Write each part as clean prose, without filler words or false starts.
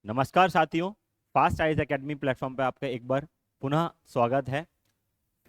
नमस्कार साथियों, fast eyes academy platform पे आपका एक बार पुनः स्वागत है।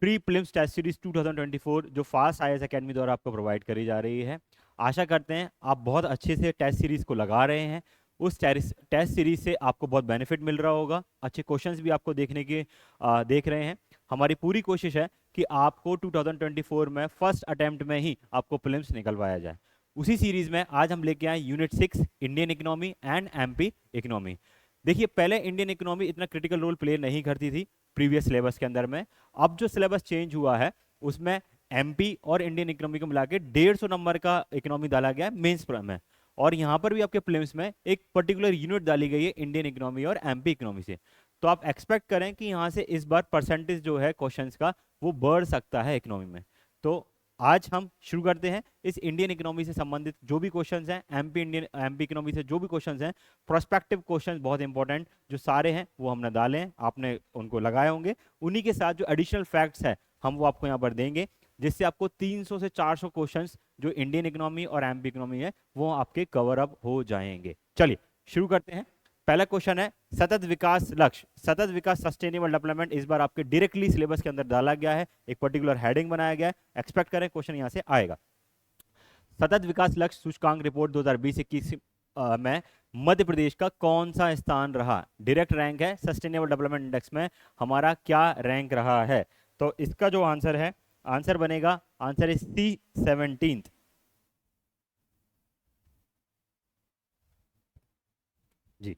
प्री प्रीलिम्स टेस्ट सीरीज 2024 जो फास्ट आईएएस एकेडमी द्वारा आपको प्रोवाइड करी जा रही है। आशा करते हैं आप बहुत अच्छे से टेस्ट सीरीज को लगा रहे हैं। उस टेस्ट सीरीज से आपको बहुत बेनिफिट मिल रहा होगा, अच्छे क्वेश्चंस भी आपको देखने के देख रहे हैं। हमारी पूरी कोशिश है कि आपको 2024 में फर्स्ट अटेम्प्ट में ही आपको प्रीलिम्स निकलवाया जाए। उसी सीरीज में आज हम लेके आए unit 6 Indian economy and MP economy. देखिए, पहले इंडियन इकोनॉमी इतना क्रिटिकल रोल प्ले नहीं करती थी प्रीवियस सिलेबस के अंदर में। अब जो सिलेबस चेंज हुआ है उसमें एमपी और इंडियन इकोनॉमी को मिला के 150 नंबर का इकोनॉमी डाला गया है मेंस में। और यहाँ पर भी आपके प्रीलिम्स में एक पर्टिकुलर यूनिट डाली गई है इंडियन इकोनॉमी और एमपी इकोनॉमी से। तो आप एक्सपेक्ट करें कि यहाँ से इस बार परसेंटेज जो है क्वेश्चंस का वो बढ़ सकता है इकोनॉमी में। तो आज हम शुरू करते हैं इस इंडियन इकोनॉमी से संबंधित जो भी क्वेश्चंस हैं, एमपी इकोनॉमी से जो भी क्वेश्चंस हैं, प्रोस्पेक्टिव क्वेश्चंस बहुत इंपॉर्टेंट जो सारे हैं वो हमने डाले हैं, आपने उनको लगाए होंगे। उन्हीं के साथ जो एडिशनल फैक्ट्स हैं हम वो आपको यहाँ पर देंगे, जिससे आपको 300 से 400 क्वेश्चंस जो इंडियन इकोनॉमी और एमपी इकोनॉमी है वो आपके कवर अप हो जाएंगे। चलिए शुरू करते हैं। पहला क्वेश्चन है सतत विकास लक्ष्य, सतत विकास सस्टेनेबल डेवलपमेंट इस बार आपके डायरेक्टली सिलेबस के अंदर डाला गया है, एक पर्टिकुलर हेडिंग बनाया गया है। एक्सपेक्ट करें क्वेश्चन यहां से आएगा। सतत विकास लक्ष्य सूचकांक रिपोर्ट 2020-21 में मध्य प्रदेश का कौन सा स्थान रहा? डायरेक्ट रैंक है, सस्टेनेबल डेवलपमेंट इंडेक्स में हमारा क्या रैंक रहा है? तो इसका जो आंसर है, आंसर बनेगा, आंसर इज C17। जी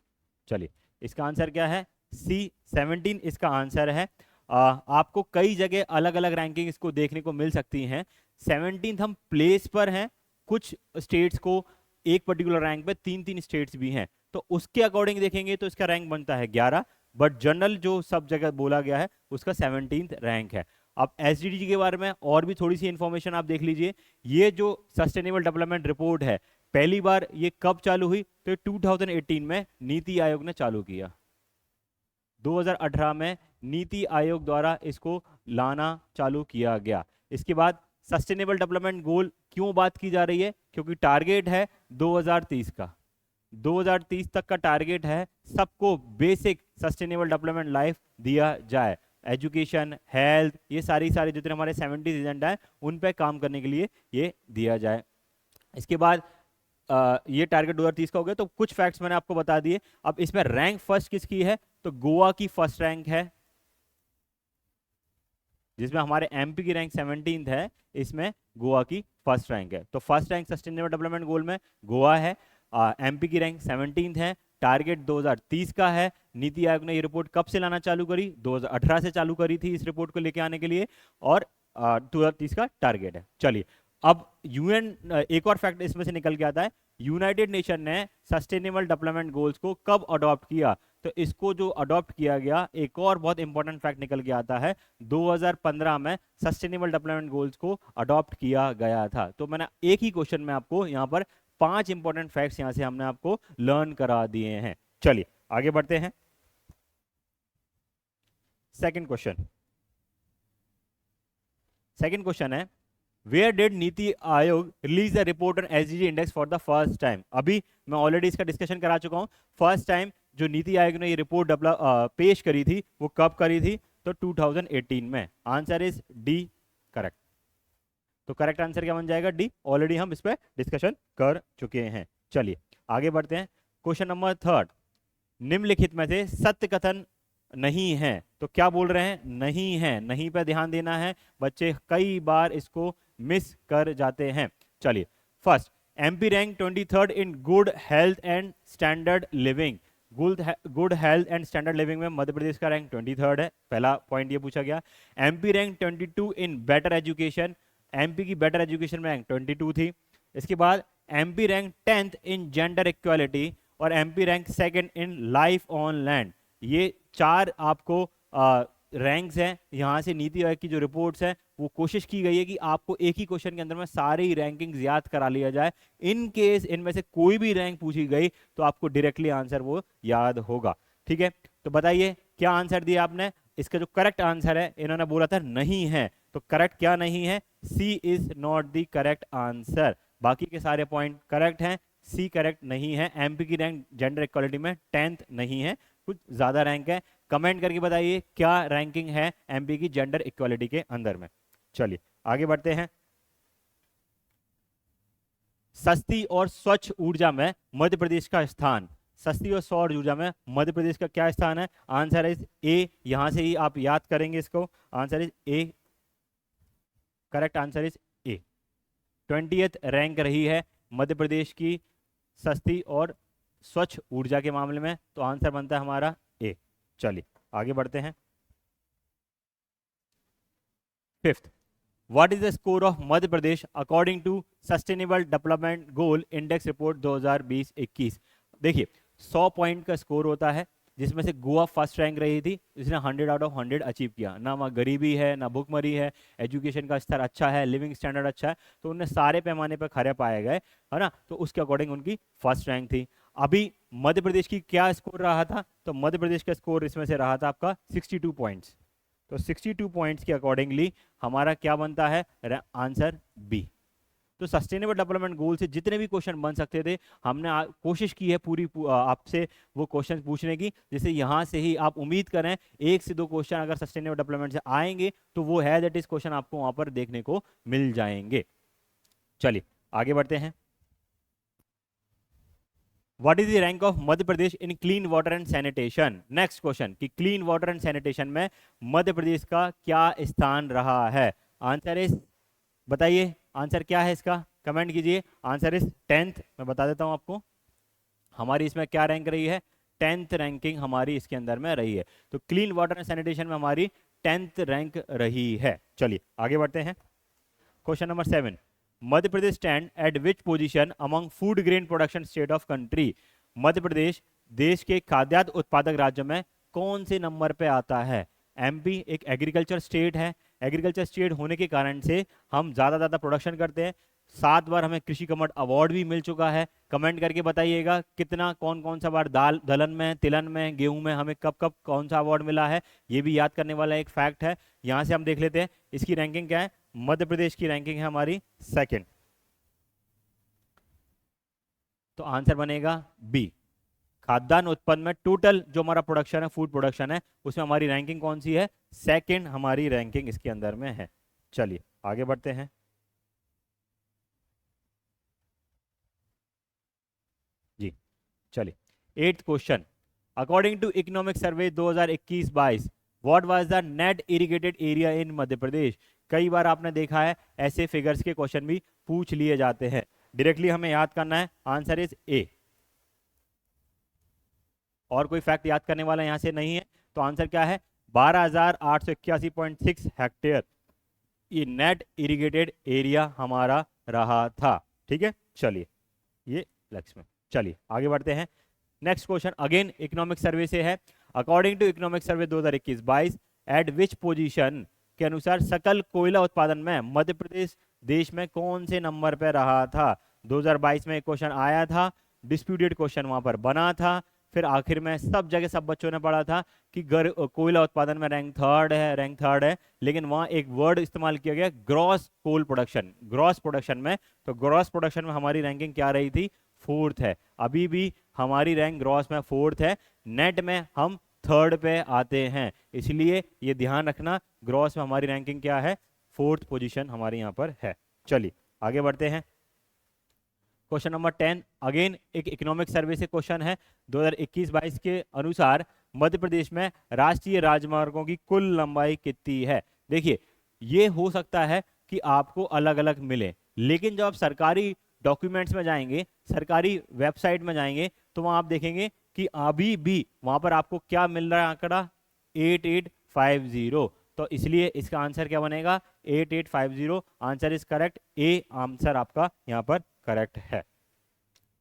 चलिए, इसका आंसर क्या है? C17 इसका आंसर है। आपको कई जगह अलग अलग रैंकिंग इसको देखने को मिल सकती हैं। 17th हम प्लेस पर हैं, कुछ स्टेट्स को एक पर्टिकुलर रैंक पे 3-3 स्टेट्स भी हैं, तो उसके अकॉर्डिंग देखेंगे तो इसका रैंक बनता है 11, बट जनरल जो सब जगह बोला गया है उसका 17th रैंक है। अब एसडीजी के बारे में और भी थोड़ी सी इंफॉर्मेशन आप देख लीजिए। ये जो सस्टेनेबल डेवलपमेंट रिपोर्ट है, पहली बार ये कब चालू हुई? तो 2018 में नीति आयोग ने चालू किया। 2018 में नीति आयोग द्वारा इसको लाना चालू किया गया। इसके बाद सस्टेनेबल डेवलपमेंट गोल क्यों बात की जा रही है? क्योंकि टारगेट है 2030 का, 2030 तक का टारगेट है सबको बेसिक सस्टेनेबल डेवलपमेंट लाइफ दिया जाए। एजुकेशन, हेल्थ, ये सारी जितने हमारे 70 एजेंडा है उन पे काम करने के लिए ये दिया जाए। इसके बाद ये टारगेट 2030 का हो गया। तो कुछ फैक्ट्स मैंने आपको बता दिए। अब इसमें रैंक फर्स्ट किसकी है? तो गोवा की फर्स्ट रैंक है, जिसमें हमारे एमपी की रैंक 17th है, इसमें गोवा की फर्स्ट रैंक है। तो फर्स्ट रैंक सस्टेनेबल डेवलपमेंट गोल में गोवा है। एमपी की रैंक 17th है, टारगेट 2030 का है। नीति आयोग ने ये रिपोर्ट कब से लाना चालू करी? 2018 से चालू करी थी इस रिपोर्ट को लेके आने के लिए, और 2030 का टारगेट है। चलिए, अब यूएन, एक और फैक्ट इसमें से निकल के आता है, यूनाइटेड नेशन ने सस्टेनेबल डेवलपमेंट गोल्स को कब अडॉप्ट किया? तो इसको जो अडॉप्ट किया गया, एक और बहुत इंपॉर्टेंट फैक्ट निकल के आता है, 2015 में सस्टेनेबल डेवलपमेंट गोल्स को अडॉप्ट किया गया था। तो मैंने एक ही क्वेश्चन में आपको यहाँ पर 5 इंपॉर्टेंट फैक्ट्स यहाँ से हमने आपको लर्न करा दिए हैं। चलिए आगे बढ़ते हैं। सेकंड क्वेश्चन है, where did NITI Aayog release the report on SDG index for the first time? अभी मैं ऑलरेडी इसका डिस्कशन करा चुका हूं। फर्स्ट टाइम जो नीति आयोग ने ये रिपोर्ट पेश करी थी वो कब करी थी? तो 2018 में। Answer is D, correct. तो करेक्ट आंसर क्या बन जाएगा? डी। ऑलरेडी हम इस पर डिस्कशन कर चुके हैं। चलिए आगे बढ़ते हैं। क्वेश्चन नंबर 3, निम्नलिखित में से सत्य कथन नहीं है। तो क्या बोल रहे हैं? नहीं है। नहीं पे ध्यान देना है, बच्चे कई बार इसको मिस कर जाते हैं। चलिए, first, MP rank 23rd in good health and standard living. Good health and standard living में मध्य प्रदेश का रैंक 23rd है, पहला पॉइंट ये पूछा गया। MP rank 22 in better education, MP की बेटर एजुकेशन में रैंक 22 थी। इसके बाद एमपी रैंक 10th इन जेंडर इक्वालिटी, और MP rank 2nd in life on land. ये 4 आपको रैंक्स हैं। यहाँ से नीति आयोग की जो रिपोर्ट्स है वो कोशिश की गई है कि आपको एक ही क्वेश्चन के अंदर में सारी रैंकिंग्स याद करा लिया जाए। इन केस इनमें से कोई भी रैंक पूछी गई तो आपको डायरेक्टली आंसर वो याद होगा। ठीक है, तो बताइए क्या आंसर दिया आपने? इसका जो करेक्ट आंसर है, इन्होंने बोला था नहीं है, तो करेक्ट क्या नहीं है? C is not the correct answer. बाकी के सारे पॉइंट करेक्ट हैं, सी करेक्ट नहीं है। एमपी की रैंक जेंडर इक्वालिटी में 10th नहीं है, कुछ ज्यादा रैंक है। कमेंट करके बताइए क्या रैंकिंग है एमपी की जेंडर इक्वालिटी के अंदर में। चलिए आगे बढ़ते हैं। सस्ती और स्वच्छ ऊर्जा में मध्य प्रदेश का स्थान, सस्ती और सौर ऊर्जा में मध्य प्रदेश का क्या स्थान है? आंसर इज ए। यहां से ही आप याद करेंगे इसको, answer is A, correct answer is A. 20th rank रही है मध्य प्रदेश की सस्ती और स्वच्छ ऊर्जा के मामले में, तो आंसर बनता है हमारा ए। चलिए आगे बढ़ते हैं। 5th, what is the score of Madhya Pradesh according to sustainable development goal index report 2020-21? देखिए 100 पॉइंट का स्कोर होता है, जिसमें से गोवा फर्स्ट रैंक रही थी, इसने 100 आउट ऑफ 100 अचीव किया। ना वहाँ गरीबी है, ना भुखमरी है, एजुकेशन का स्तर अच्छा है, लिविंग स्टैंडर्ड अच्छा है, तो उन्हें सारे पैमाने पर खरे पाए गए, है ना, तो उसके अकॉर्डिंग उनकी फर्स्ट रैंक थी। अभी मध्य प्रदेश की क्या स्कोर रहा था? तो मध्य प्रदेश का स्कोर इसमें से रहा था आपका 62 पॉइंट्स। तो 62 पॉइंट्स के अकॉर्डिंगली हमारा क्या बनता है? Answer B. तो सस्टेनेबल डेवलपमेंट गोल से जितने भी क्वेश्चन बन सकते थे, हमने कोशिश की है पूरी आपसे वो क्वेश्चन पूछने की, जिससे यहाँ से ही आप उम्मीद करें 1 से 2 क्वेश्चन अगर सस्टेनेबल डेवलपमेंट से आएंगे तो वो है दैट इज क्वेश्चन आपको वहां पर देखने को मिल जाएंगे। चलिए आगे बढ़ते हैं। What is the rank of Madhya Pradesh in clean water and sanitation? Next question कि क्लीन वाटर एंड सैनिटेशन में मध्य प्रदेश का क्या स्थान रहा है? आंसर इज, बताइए आंसर क्या है इसका, कमेंट कीजिए। Answer is 10th। मैं बता देता हूं आपको, हमारी इसमें क्या रैंक रही है? 10th रैंकिंग हमारी इसके अंदर में रही है। तो क्लीन वाटर एंड सैनिटेशन में हमारी 10th रैंक रही है। चलिए आगे बढ़ते हैं। Question number 7, Madhya Pradesh stand at which position among food grain production state of country? Madhya Pradesh देश के खाद्यान्न उत्पादक राज्यों में कौन से नंबर पे आता है? एमपी एक एग्रीकल्चर स्टेट है, एग्रीकल्चर स्टेट होने के कारण से हम ज़्यादा प्रोडक्शन करते हैं। 7 बार हमें कृषि कमर्ट अवार्ड भी मिल चुका है। कमेंट करके बताइएगा कितना, कौन कौन सा बार दाल दलहन में, तिलहन में, गेहूं में हमें कब कब कौन सा अवार्ड मिला है, ये भी याद करने वाला एक फैक्ट है। यहाँ से हम देख लेते हैं इसकी रैंकिंग क्या है। मध्य प्रदेश की रैंकिंग है हमारी 2nd, तो आंसर बनेगा बी। खाद्यान्न उत्पन्न में टोटल जो हमारा प्रोडक्शन है, फूड प्रोडक्शन है, उसमें हमारी रैंकिंग कौन सी है? 2nd हमारी रैंकिंग इसके अंदर में है। चलिए आगे बढ़ते हैं। जी चलिए 8th question, according to economic survey 2021-22 what was the net irrigated area in Madhya Pradesh? कई बार आपने देखा है ऐसे फिगर्स के क्वेश्चन भी पूछ लिए जाते हैं, डायरेक्टली हमें याद करना है। आंसर इज ए, और कोई फैक्ट याद करने वाला यहां से नहीं है, तो आंसर क्या है? 12,881.6 हेक्टेयर ये नेट इरिगेटेड एरिया हमारा रहा था। ठीक है, चलिए ये लक्ष्य में। चलिए आगे बढ़ते हैं। Next question again economic survey से है। According to economic survey 2021-22 at which position के अनुसार सकल कोयला उत्पादन में मध्य प्रदेश देश में कौन से नंबर पर रहा था? 2022 में एक क्वेश्चन आया था, डिस्प्यूटेड क्वेश्चन वहां पर बना था, फिर आखिर में सब जगह सब बच्चों ने पढ़ा था कि कोयला उत्पादन में रैंक थर्ड है, लेकिन वहां एक वर्ड इस्तेमाल किया गया gross coal production, gross production में। तो ग्रॉस प्रोडक्शन में हमारी रैंकिंग क्या रही थी? 4th है। अभी भी हमारी रैंक ग्रॉस में 4th है, नेट में हम 3rd पे आते हैं, इसलिए ये ध्यान रखना ग्रॉस में हमारी रैंकिंग क्या है? 4th पोजीशन हमारी यहाँ पर है। चलिए आगे बढ़ते हैं। क्वेश्चन नंबर 10 अगेन एक इकोनॉमिक सर्वे से क्वेश्चन है। 2021-22 के अनुसार मध्य प्रदेश में राष्ट्रीय राजमार्गों की कुल लंबाई कितनी है? देखिए ये हो सकता है कि आपको अलग अलग मिले, लेकिन जब आप सरकारी डॉक्यूमेंट्स में जाएंगे, सरकारी वेबसाइट में जाएंगे, तो वहां आप देखेंगे कि अभी भी वहां पर आपको क्या मिल रहा है? आंकड़ा 8850। तो इसलिए इसका आंसर क्या बनेगा? 8850। Answer is correct, A answer आपका यहाँ पर करेक्ट है।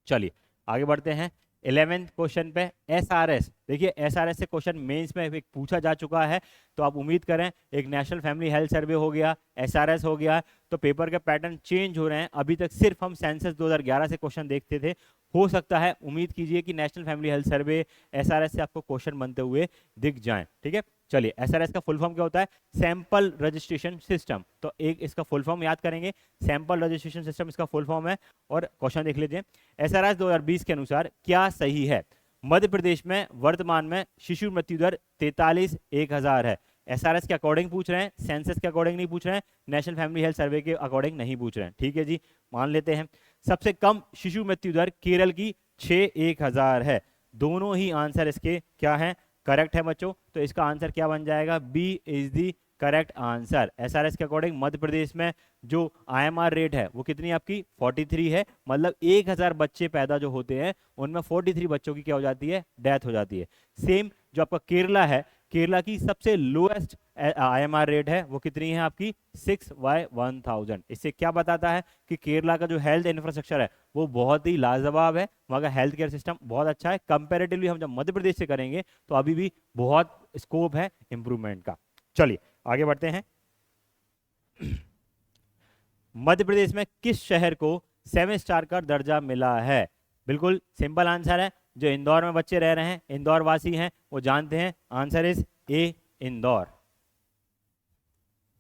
चलिए आगे बढ़ते हैं। 11th क्वेश्चन पे एसआरएस। देखिए एसआरएस से क्वेश्चन मेंस में एक पूछा जा चुका है, तो आप उम्मीद करें एक नेशनल फैमिली हेल्थ सर्वे हो गया, एसआरएस हो गया, तो पेपर के पैटर्न चेंज हो रहे हैं। अभी तक सिर्फ हम सेंसस 2011 से क्वेश्चन देखते थे, हो सकता है, उम्मीद कीजिए कि national family health survey SRS से आपको क्वेश्चन बनते हुए दिख जाएं। ठीक है, चलिए एसआरएस का फुल फॉर्म क्या होता है? Sample registration system. तो एक इसका फुल फॉर्म याद करेंगे, सैंपल रजिस्ट्रेशन सिस्टम इसका फुल फॉर्म है। और क्वेश्चन देख लीजिए, एसआरएस 2020 के अनुसार क्या सही है? मध्य प्रदेश में वर्तमान में शिशु मृत्यु दर 43/1000 है। एसआरएस के अकॉर्डिंग पूछ रहे हैं, सेंसस के अकॉर्डिंग नहीं पूछ रहे हैं, नेशनल फैमिली हेल्थ सर्वे के अकॉर्डिंग नहीं पूछ रहे हैं। ठीक है जी, मान लेते हैं। सबसे कम शिशु मृत्यु दर केरल की 6/1000 है। दोनों ही आंसर इसके क्या है? करेक्ट है बच्चों। तो इसका आंसर क्या बन जाएगा? B is the correct answer. SRS के अकॉर्डिंग मध्य प्रदेश में जो आईएमआर रेट है वो कितनी आपकी 43 है। मतलब 1000 बच्चे पैदा जो होते हैं उनमें 43 बच्चों की क्या हो जाती है? डेथ हो जाती है। सेम जो आपका केरला है, केरला की सबसे लोएस्ट आईएमआर रेट है वो कितनी है आपकी? 6/1000। इससे क्या बताता है कि केरला का जो हेल्थ इंफ्रास्ट्रक्चर है वो बहुत ही लाजवाब है, वहाँ का हेल्थ केयर सिस्टम बहुत अच्छा है। कंपेरेटिवली हम जब मध्य प्रदेश से करेंगे तो अभी भी बहुत स्कोप है इंप्रूवमेंट का। चलिए आगे बढ़ते हैं। मध्य प्रदेश में किस शहर को 7 स्टार का दर्जा मिला है? बिल्कुल सिंपल आंसर है। जो इंदौर में बच्चे रह रहे हैं, इंदौर वासी हैं, वो जानते हैं। आंसर इज ए, इंदौर।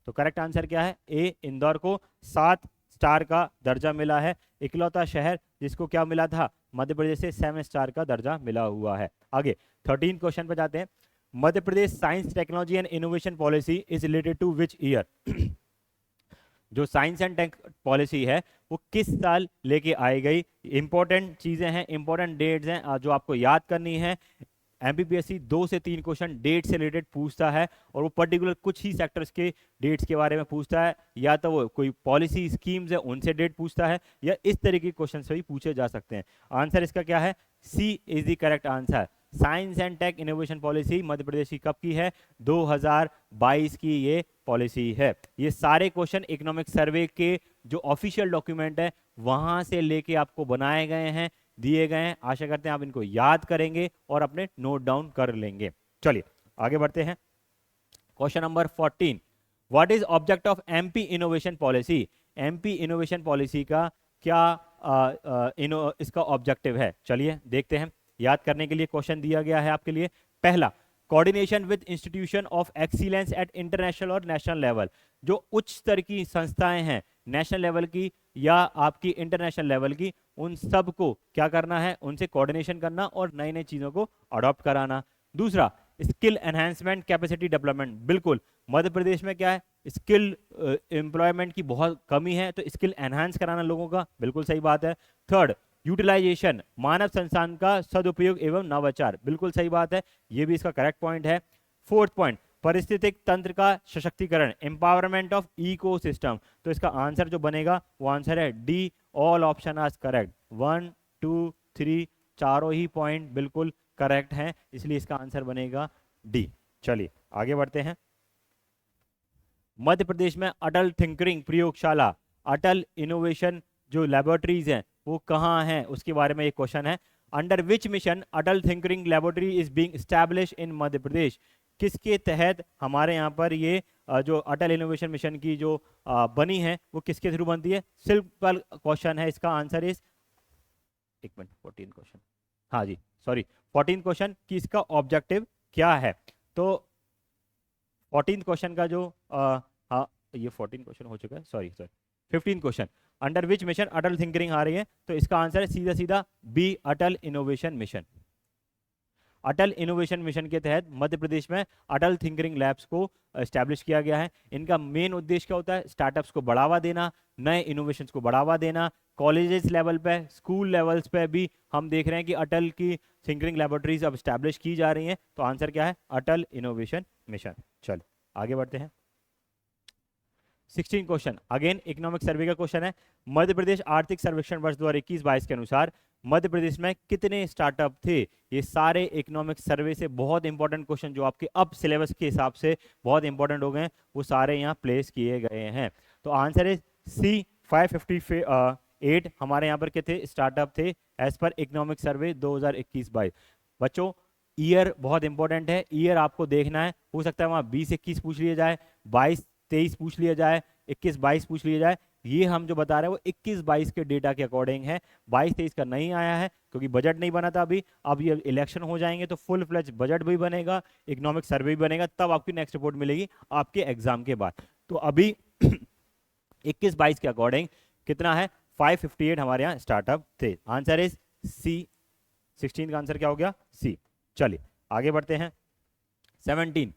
तो करेक्ट आंसर क्या है? ए, इंदौर को 7 स्टार का दर्जा मिला है। इकलौता शहर जिसको क्या मिला था? मध्य प्रदेश से 7 स्टार का दर्जा मिला हुआ है। आगे 13 क्वेश्चन पे जाते हैं। Madhya Pradesh science technology and innovation policy is related to which year? जो साइंस एंड टेक पॉलिसी है वो किस साल लेके आई गई? इंपॉर्टेंट चीजें हैं, इंपॉर्टेंट डेट्स हैं जो आपको याद करनी है। एमपीपीएससी 2 से 3 क्वेश्चन डेट से रिलेटेड पूछता है और वो पर्टिकुलर कुछ ही सेक्टर्स के डेट्स के बारे में पूछता है, या तो वो कोई पॉलिसी स्कीम्स है उनसे डेट पूछता है, या इस तरीके के क्वेश्चन से भी पूछे जा सकते हैं। आंसर इसका क्या है? C is the correct answer. Science and tech innovation policy Madhya Pradesh की कब की है? 2022 की ये पॉलिसी है। ये सारे क्वेश्चन इकोनॉमिक सर्वे के जो ऑफिशियल डॉक्यूमेंट है वहां से लेके आपको बनाए गए हैं, दिए गए हैं। आशा करते हैं आप इनको याद करेंगे और अपने नोट डाउन कर लेंगे। चलिए आगे बढ़ते हैं। Question number 14, what is object of MP innovation policy? MP innovation policy का क्या इसका ऑब्जेक्टिव है? चलिए देखते हैं। याद करने के लिए क्वेश्चन दिया गया है आपके लिए। पहला, coordination with institution of excellence eight international और नेशनल लेवल। जो उच्च स्तर की संस्थाएं हैं, नेशनल लेवल की या आपकी इंटरनेशनल लेवल की, उन सब को क्या करना है? उनसे कोऑर्डिनेशन करना और नई नई चीजों को अडॉप्ट कराना। दूसरा, स्किल एनहांसमेंट कैपेसिटी डेवलपमेंट। बिल्कुल मध्य प्रदेश में क्या है? स्किल एम्प्लॉयमेंट की बहुत कमी है, तो स्किल एनहांस कराना लोगों का, बिल्कुल सही बात है। थर्ड, यूटिलाइजेशन, मानव संसाधन का सदुपयोग एवं नवाचार, बिल्कुल सही बात है, ये भी इसका करेक्ट पॉइंट है। फोर्थ पॉइंट, पारिस्थितिक तंत्र का सशक्तिकरण, एम्पावरमेंट ऑफ इकोसिस्टम। तो इसका आंसर जो बनेगा वो आंसर है D, all option are correct. 1 2 3 चारों ही पॉइंट बिल्कुल करेक्ट हैं, इसलिए इसका आंसर बनेगा डी। चलिए आगे बढ़ते हैं। मध्य प्रदेश में अटल थिंकरिंग प्रयोगशाला, अटल इनोवेशन जो लैबोरेटरीज हैं वो कहाँ हैं, उसके बारे में एक क्वेश्चन है। Under which mission Atal tinkering laboratory is being establish in Madhya Pradesh? किसके तहत हमारे यहाँ पर ये जो अटल इनोवेशन मिशन की जो बनी है वो किसके थ्रू बनती है? सिंपल क्वेश्चन है, इसका आंसर इज, एक मिनट, 14 क्वेश्चन, हाँ जी सॉरी 14 क्वेश्चन कि इसका ऑब्जेक्टिव क्या है। तो 14 क्वेश्चन का जो हाँ ये 14 क्वेश्चन हो चुका है, sorry 15 question, under which mission Atal tinkering आ रही है, तो इसका आंसर है सीधा सीधा B, Atal innovation mission. Atal innovation mission के तहत मध्य प्रदेश में अटल थिंकरिंग लैब्स को एस्टैब्लिश किया गया है। इनका मेन उद्देश्य क्या होता है? स्टार्टअप्स को बढ़ावा देना, नए इनोवेशंस को बढ़ावा देना। कॉलेजेस लेवल पे, स्कूल लेवल्स पे भी हम देख रहे हैं कि अटल की थिंकरिंग लैबोरेटरीज अब एस्टैब्लिश की जा रही हैं। तो आंसर क्या है? अटल इनोवेशन मिशन। चलो आगे बढ़ते हैं। 16 क्वेश्चन, अगेन इकोनॉमिक सर्वे का क्वेश्चन है। मध्य प्रदेश आर्थिक सर्वेक्षण वर्ष 2021-22 के अनुसार मध्य प्रदेश में कितने स्टार्टअप थे? ये सारे इकोनॉमिक सर्वे से बहुत इंपॉर्टेंट क्वेश्चन जो आपके अब सिलेबस के हिसाब से बहुत इंपॉर्टेंट हो गए हैं, वो सारे यहाँ प्लेस किए गए हैं। तो आंसर है सी, 558 हमारे यहाँ पर कितने स्टार्टअप थे एज पर इकोनॉमिक सर्वे 2021-22। बच्चों ईयर बहुत इंपॉर्टेंट है, ईयर आपको देखना है। हो सकता है वहाँ 20-21 पूछ लिया जाए, 22-23 पूछ लिया जाए, 21-22 पूछ लिया जाए, ये हम जो बता रहे हैं वो 21-22 के डेटा के अकॉर्डिंग है, 22-23 का नहीं आया है क्योंकि बजट नहीं बना था अभी। अब ये इलेक्शन हो जाएंगे तो फुल फ्लेज बजट भी बनेगा, इकोनॉमिक सर्वे भी बनेगा, तब आपकी नेक्स्ट रिपोर्ट मिलेगी आपके एग्जाम के बाद। तो अभी 21-22 के अकॉर्डिंग कितना है, 558 हमारे यहाँ स्टार्टअप थे। आंसर इज सी, 16 का आंसर क्या हो गया, सी। चलिए आगे बढ़ते हैं। 17,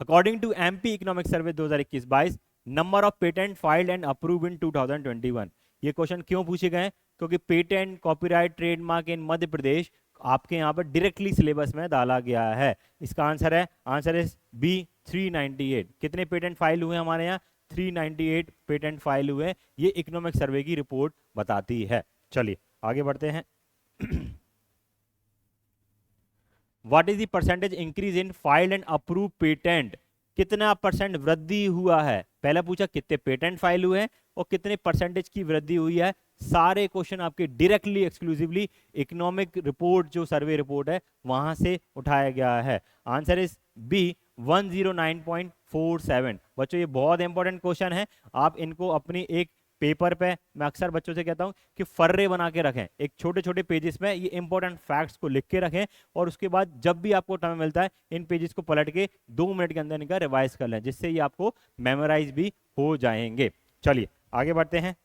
according to MP economic survey 2021-22, number of patent filed and approved in 2021। ये क्वेश्चन क्यों पूछे गए, क्योंकि पेटेंट कॉपीराइट ट्रेडमार्क इन मध्य प्रदेश आपके यहाँ पर डायरेक्टली सिलेबस में डाला गया है। इसका आंसर है, आंसर इज बी 398। कितने पेटेंट फाइल हुए हमारे यहाँ, 398 पेटेंट फाइल हुए, ये इकोनॉमिक सर्वे की रिपोर्ट बताती है। चलिए आगे बढ़ते हैं। What is the percentage increase in filed and approve patent, कितना परसेंट वृद्धि हुआ है। पहला पूछा कितने पेटेंट फाइल हुए हैं और कितने परसेंटेज की वृद्धि हुई है। सारे क्वेश्चन आपके डायरेक्टली एक्सक्लूसिवली इकोनॉमिक रिपोर्ट जो सर्वे रिपोर्ट है वहां से उठाया गया है। Answer is B 109.47। बच्चों ये बहुत इंपॉर्टेंट क्वेश्चन है, आप इनको अपनी एक पेपर पे, मैं अक्सर बच्चों से कहता हूं कि फर्रे बना के रखें, एक छोटे छोटे पेजेस में ये इंपॉर्टेंट फैक्ट्स को लिख के रखें, और उसके बाद जब भी आपको टाइम मिलता है इन पेजेस को पलट के 2 मिनट के अंदर इनका रिवाइज कर लें, जिससे ये आपको मेमोराइज भी हो जाएंगे। चलिए आगे बढ़ते हैं।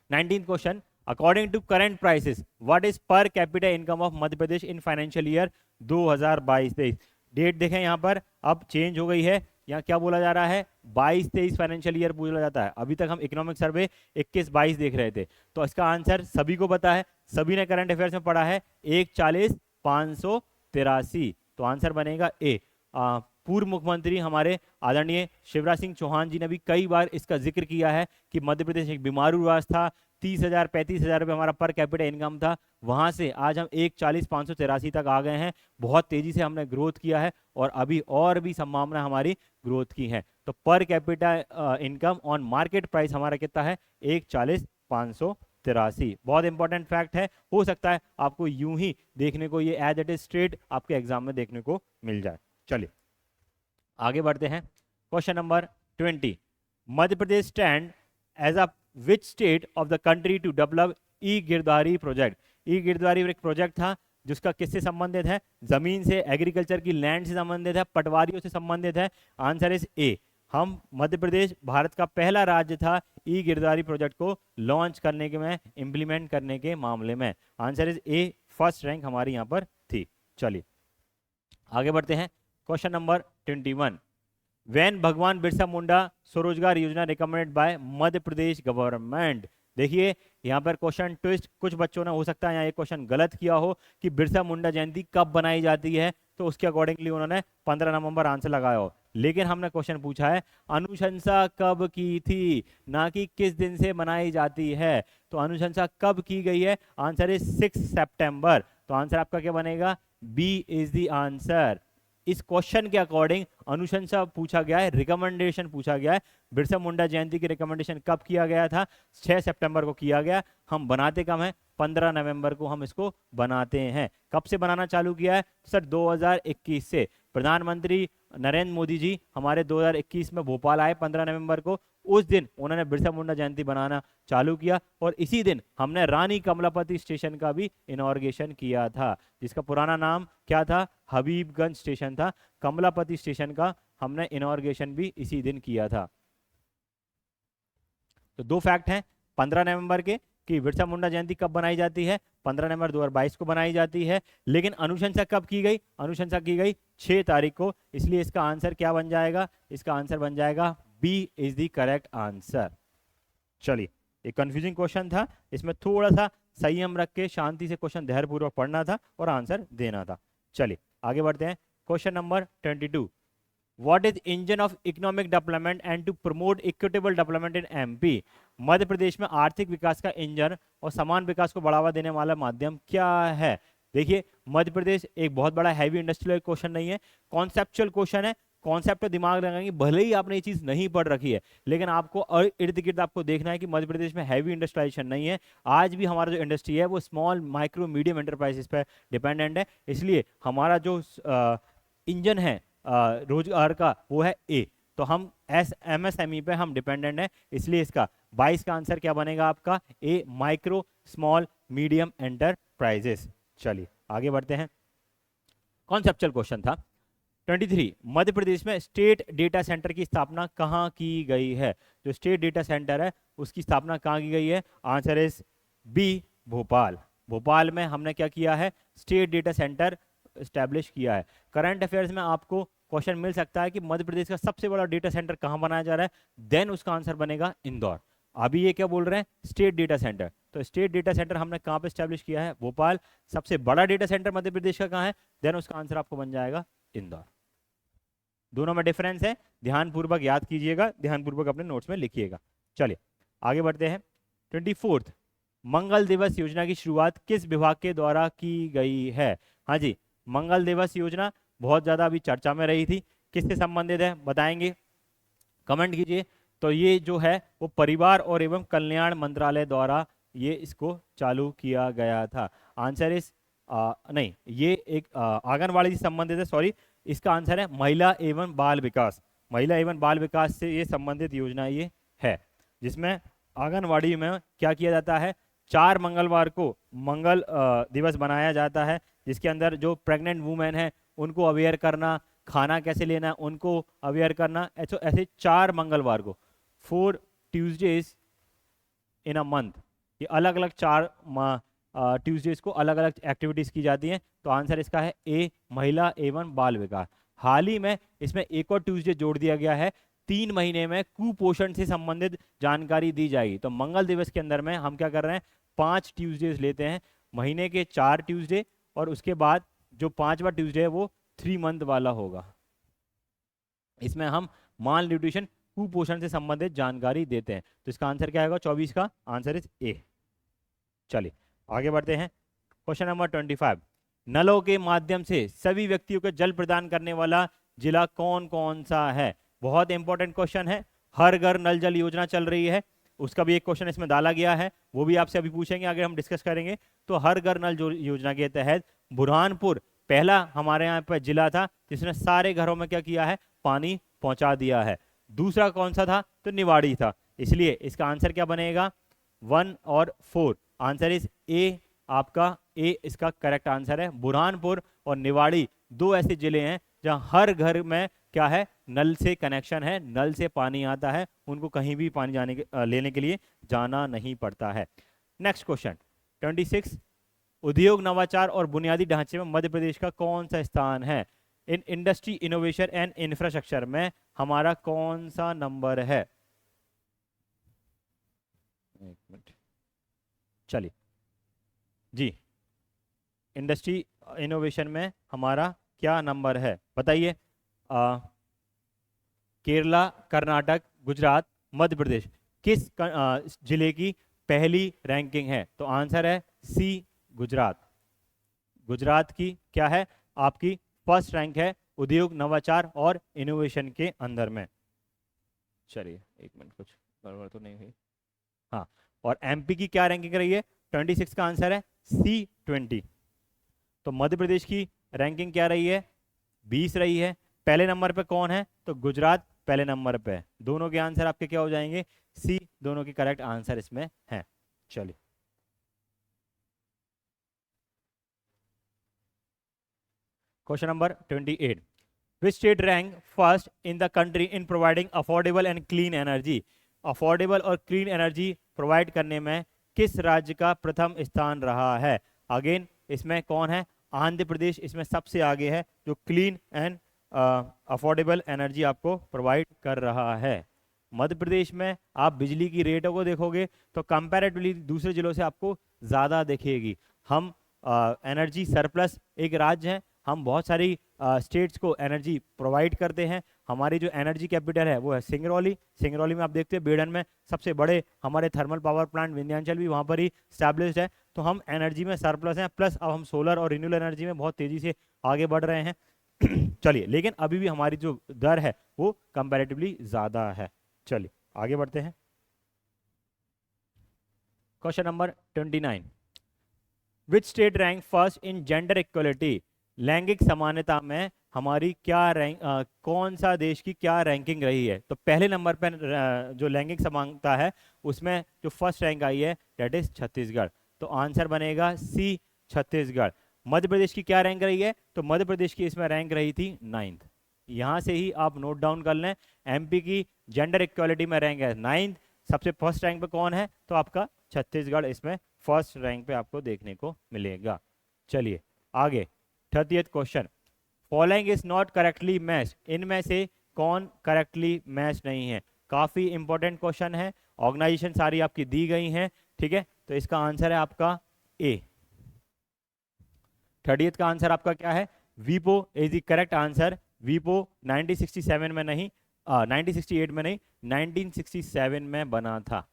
19th question, according to current prices what is per capita income of Madhya Pradesh in financial year 2022-23। डेट देखें यहाँ पर अब चेंज हो गई है, यहाँ क्या बोला जा रहा है, 22-23 फाइनेंशियल ईयर बोला जाता है। अभी तक हम इकोनॉमिक सर्वे 21-22 देख रहे थे। तो इसका आंसर सभी को पता है, सभी ने करंट अफेयर्स में पढ़ा है, 140,583। तो आंसर बनेगा ए। पूर्व मुख्यमंत्री हमारे आदरणीय शिवराज सिंह चौहान जी ने भी कई बार इसका जिक्र किया है कि मध्य प्रदेश एक बीमारू राज्य था, 30,000-35,000 रुपये हमारा पर कैपिटा इनकम था, वहां से आज हम 140,583 तक आ गए हैं। बहुत तेजी से हमने ग्रोथ किया है और अभी और भी संभावना हमारी ग्रोथ की है। तो पर capita income on market price हमारा कितना है, 140,583। बहुत इंपॉर्टेंट फैक्ट है, हो सकता है आपको यूं ही देखने को ये एज इट इज स्ट्रेट आपके एग्जाम में देखने को मिल जाए। चलिए आगे बढ़ते हैं। Question number 20, Madhya Pradesh stand as a which state of the country to develop e Girdawari project. E Girdawari एक प्रोजेक्ट था जिसका किससे संबंधित है, जमीन से, एग्रीकल्चर की लैंड से संबंधित है, पटवारियों से संबंधित है। आंसर इज ए। हम मध्य प्रदेश भारत का पहला राज्य था ई गिरदारी प्रोजेक्ट को लॉन्च करने के में, इंप्लीमेंट करने के मामले में। Answer is A, first rank हमारी यहाँ पर थी। चलिए आगे बढ़ते हैं। क्वेश्चन नंबर 21, व्हेन भगवान बिरसा मुंडा स्वरोजगार योजना recommended by Madhya Pradesh government. देखिए यहाँ पर क्वेश्चन ट्विस्ट, कुछ बच्चों ने हो सकता है यहाँ एक क्वेश्चन गलत किया हो कि बिरसा मुंडा जयंती कब बनाई जाती है, तो उसके अकॉर्डिंगली उन्होंने 15 नवंबर आंसर लगाया हो। लेकिन हमने क्वेश्चन पूछा है अनुशंसा कब की थी, ना कि किस दिन से मनाई जाती है। तो अनुशंसा कब की गई है, आंसर इज 6 सितंबर। तो आंसर आपका क्या बनेगा, बी इज द आंसर। इस क्वेश्चन के अकॉर्डिंग अनुशंसा पूछा गया है, रिकमेंडेशन पूछा गया है। बिरसा मुंडा जयंती की रिकमेंडेशन कब किया गया था, 6 सितंबर को किया गया। हम बनाते कब हैं, 15 नवंबर को हम इसको बनाते हैं। कब से बनाना चालू किया है सर, 2021 से। प्रधानमंत्री नरेंद्र मोदी जी हमारे 2021 में भोपाल आए 15 नवंबर को, उस दिन उन्होंने बिरसा मुंडा जयंती बनाना चालू किया और इसी दिन हमने रानी कमलापति स्टेशन का भी इनॉर्गेशन किया था, जिसका पुराना नाम क्या था, हबीबगंज स्टेशन था। कमलापति स्टेशन का हमने इनॉर्गेशन भी इसी दिन किया था। तो 2 फैक्ट हैं 15 नवंबर के कि बिरसा मुंडा जयंती कब बनाई जाती है, 15 नवंबर 2022 को बनाई जाती है। लेकिन अनुशंसा कब की गई, अनुशंसा की गई 6 तारीख को। इसलिए इसका आंसर क्या बन जाएगा, इसका आंसर बन जाएगा B is the correct answer. चलिए एक कंफ्यूजिंग क्वेश्चन था, इसमें थोड़ा सा संयम रख के शांति से क्वेश्चन धैर्यपूर्वक पढ़ना था और आंसर देना था। चलिए आगे बढ़ते हैं। Question number 22, What is engine of economic development and to promote equitable development in MP? मध्य प्रदेश में आर्थिक विकास का इंजन और समान विकास को बढ़ावा देने वाला माध्यम क्या है। देखिए मध्य प्रदेश एक बहुत बड़ा हैवी इंडस्ट्रियल क्वेश्चन नहीं है, कॉन्सेप्चुअल क्वेश्चन है। कॉन्सेप्ट पे दिमाग लगाएंगे, भले ही आपने ये चीज नहीं पढ़ रखी है, लेकिन आपको इर्द गिर्द आपको देखना है कि मध्य प्रदेश में हैवी इंडस्ट्रियलाइजेशन नहीं है। आज भी हमारा जो इंडस्ट्री है वो स्मॉल माइक्रो मीडियम एंटरप्राइजेस पर डिपेंडेंट है। इसलिए हमारा जो इंजन है रोजगार का वो है ए। तो हम MSME पे हम डिपेंडेंट है, इसलिए इसका 22 का आंसर क्या बनेगा आपका? ए, माइक्रो स्मॉल मीडियम एंटरप्राइजेस। चलिए आगे बढ़ते हैं। कॉन्सेप्चुअल क्वेश्चन था 23, मध्य प्रदेश में स्टेट डेटा सेंटर की स्थापना कहाँ की गई है? जो स्टेट डेटा सेंटर है उसकी स्थापना कहाँ की गई है? Answer is B, Bhopal. Bhopal में हमने क्या किया है? स्टेट डेटा सेंटर स्टैब्लिश किया है। करंट अफेयर्स में आपको क्वेश्चन मिल सकता है कि मध्य प्रदेश का सबसे बड़ा डेटा सेंटर कहाँ बनाया जा रहा है, देन उसका आंसर बनेगा इंदौर। अभी ये क्या बोल रहे हैं? State data centre. तो स्टेट डेटा सेंटर हमने कहाँ पे स्टैब्लिश किया है? भोपाल। सबसे बड़ा डेटा सेंटर मध्य प्रदेश का कहाँ है? देन उसका आंसर आपको बन जाएगा इंदौर। दोनों में डिफरेंस है, ध्यानपूर्वक याद कीजिएगा, ध्यानपूर्वक अपने नोट्स में लिखिएगा। चलिए आगे बढ़ते हैं। 24, मंगल दिवस योजना की शुरुआत किस विभाग के द्वारा की गई है? हाँ जी, मंगल दिवस योजना बहुत ज्यादा अभी चर्चा में रही थी, किससे संबंधित है बताएंगे? कमेंट कीजिए। तो ये जो है वो परिवार और एवं कल्याण मंत्रालय द्वारा ये इसको चालू किया गया था। आंसर इस नहीं, ये एक आंगनवाड़ी से संबंधित है, सॉरी। इसका आंसर है महिला एवं बाल विकास। महिला एवं बाल विकास से ये संबंधित योजना ये है, जिसमें आंगनवाड़ी में क्या किया जाता है? 4 मंगलवार को मंगल दिवस बनाया जाता है, जिसके अंदर जो प्रेग्नेंट वुमेन है उनको अवेयर करना, खाना कैसे लेना है उनको अवेयर करना। ऐसे 4 मंगलवार को, 4 ट्यूसडेज इन अ मंथ, ये अलग अलग 4 ट्यूसडेज को अलग अलग एक्टिविटीज की जाती हैं। तो आंसर इसका है ए, महिला एवं बाल विकास। हाल ही में इसमें एक और ट्यूसडे जोड़ दिया गया है, 3 महीने में कुपोषण से संबंधित जानकारी दी जाएगी। तो मंगल दिवस के अंदर में हम क्या कर रहे हैं? 5 ट्यूसडेज लेते हैं, महीने के 4 ट्यूसडे, और उसके बाद जो 5वां ट्यूसडे है वो 3 मंथ वाला होगा। इसमें हम माल न्यूट्रिशन, कुपोषण से संबंधित जानकारी देते हैं। तो इसका आंसर क्या आएगा? 24 का आंसर इज ए। चलिए आगे बढ़ते हैं। क्वेश्चन नंबर 25, नलों के माध्यम से सभी व्यक्तियों को जल प्रदान करने वाला जिला कौन कौन सा है? बहुत इंपॉर्टेंट क्वेश्चन है। हर घर नल जल योजना चल रही है, उसका भी एक क्वेश्चन इसमें डाला गया है, वो भी आपसे अभी पूछेंगे, आगे हम डिस्कस करेंगे। तो हर घर नल योजना के तहत बुरहानपुर पहला हमारे यहाँ पर जिला था जिसने सारे घरों में क्या किया है? पानी पहुंचा दिया है। दूसरा कौन सा था? तो निवाड़ी था। इसलिए इसका आंसर क्या बनेगा? 1 और 4। आंसर इज ए, आपका ए इसका करेक्ट आंसर है। बुरहानपुर और निवाड़ी 2 ऐसे जिले हैं जहां हर घर में क्या है? नल से कनेक्शन है, नल से पानी आता है, उनको कहीं भी पानी लेने के लिए जाना नहीं पड़ता है। नेक्स्ट क्वेश्चन 26, उद्योग, नवाचार और बुनियादी ढांचे में मध्य प्रदेश का कौन सा स्थान है? In industry, innovation and infrastructure में हमारा कौन सा नंबर है? एक मिनट, चलिए जी, इंडस्ट्री इनोवेशन में हमारा क्या नंबर है बताइए? केरला, कर्नाटक, गुजरात, मध्य प्रदेश, किस जिले की पहली रैंकिंग है? तो आंसर है सी, गुजरात। गुजरात की क्या है? आपकी फर्स्ट रैंक है उद्योग, नवाचार और इनोवेशन के अंदर में। चलिए एक मिनट, कुछ गड़बड़ तो नहीं हुई? हाँ, और एमपी की क्या रैंकिंग रही है? 26 का आंसर है C20। तो मध्य प्रदेश की रैंकिंग क्या रही है? 20 रही है। पहले नंबर पे कौन है? तो गुजरात पहले नंबर पे है। दोनों के आंसर आपके क्या हो जाएंगे? सी, दोनों के करेक्ट आंसर इसमें है। चलिए question number 28, which state rank first in the country in providing affordable and clean energy? Affordable और क्लीन एनर्जी प्रोवाइड करने में किस राज्य का प्रथम स्थान रहा है? अगेन इसमें कौन है? आंध्र प्रदेश इसमें सबसे आगे है, जो क्लीन एंड अफोर्डेबल एनर्जी आपको प्रोवाइड कर रहा है। मध्य प्रदेश में आप बिजली की रेटों को देखोगे तो कंपैरेटिवली दूसरे जिलों से आपको ज़्यादा दिखेगी। हम एनर्जी सरप्लस एक राज्य है, हम बहुत सारी स्टेट्स को एनर्जी प्रोवाइड करते हैं। हमारी जो एनर्जी कैपिटल है वो है सिंगरौली। सिंगरौली में आप देखते हैं बेड़न में सबसे बड़े हमारे थर्मल पावर प्लांट विंध्याचल भी वहाँ पर ही स्टैब्लिश्ड है। तो हम एनर्जी में सरप्लस हैं, प्लस अब हम सोलर और रिन्यूएबल एनर्जी में बहुत तेज़ी से आगे बढ़ रहे हैं। चलिए, लेकिन अभी भी हमारी जो दर है वो कंपैरेटिवली ज़्यादा है। चलिए आगे बढ़ते हैं। Question number 29, which state rank first in gender equality? लैंगिक समानता में हमारी क्या रैंक, कौन सा देश की क्या रैंकिंग रही है। तो पहले नंबर पर जो रैंकिंग समांगता है उसमें जो फर्स्ट रैंक आई है दैट इज छत्तीसगढ़। तो आंसर बनेगा सी, छत्तीसगढ़। मध्य प्रदेश की क्या रैंक रही है, तो मध्य प्रदेश की इसमें रैंक रही थी 9th। यहाँ से ही आप नोट डाउन कर लें, एमपी की जेंडर इक्वालिटी में रैंक है 9th। सबसे फर्स्ट रैंक पे कौन है, तो आपका छत्तीसगढ़ इसमें फर्स्ट रैंक पे आपको देखने को मिलेगा। चलिए आगे, 30th question, following is not correctly match, इनमें से कौन करेक्टली मैच नहीं है। काफी इंपॉर्टेंट क्वेश्चन है, ऑर्गेनाइजेशन सारी आपकी दी गई हैं, ठीक है। तो इसका आंसर है आपका ए। 30th का आंसर आपका क्या है, वीपो इज द करेक्ट आंसर। वीपो 1967 में नहीं, 1968 में नहीं, 1967 में बना था,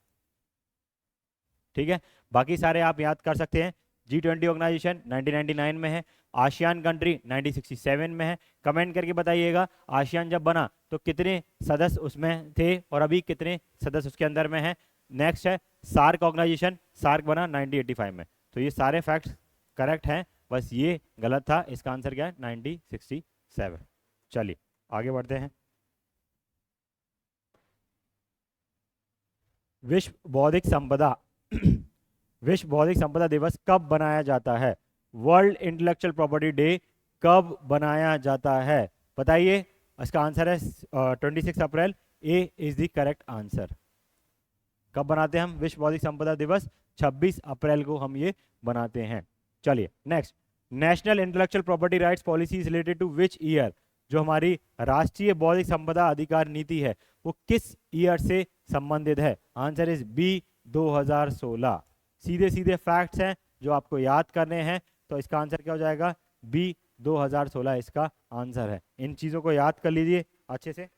ठीक है। बाकी सारे आप याद कर सकते हैं। G20 ऑर्गेनाइजेशन 1999 में है, आसियान कंट्री 1967 में है। कमेंट करके बताइएगा आसियान जब बना तो कितने सदस्य उसमें थे और अभी कितने सदस्य उसके अंदर में हैं। नेक्स्ट है सार्क ऑर्गेनाइजेशन, सार्क बना 1985 में। तो ये सारे फैक्ट्स करेक्ट हैं, बस ये गलत था। इसका आंसर क्या है, 1967। चलिए आगे बढ़ते हैं। विश्व बौद्धिक संपदा विश्व बौद्धिक संपदा दिवस कब बनाया जाता है, वर्ल्ड इंटेलेक्चुअल प्रॉपर्टी डे कब बनाया जाता है, बताइए। इसका आंसर है 26 अप्रैल। ए इज द करेक्ट आंसर। कब बनाते हैं हम विश्व बौद्धिक संपदा दिवस, 26 अप्रैल को हम ये बनाते हैं। चलिए next, national intellectual property rights policy is related to which year, जो हमारी राष्ट्रीय बौद्धिक संपदा अधिकार नीति है वो किस ईयर से संबंधित है। Answer is B, 2016। सीधे सीधे फैक्ट्स हैं जो आपको याद करने हैं, तो इसका आंसर क्या हो जाएगा, बी, 2016 इसका आंसर है। इन चीजों को याद कर लीजिए अच्छे से।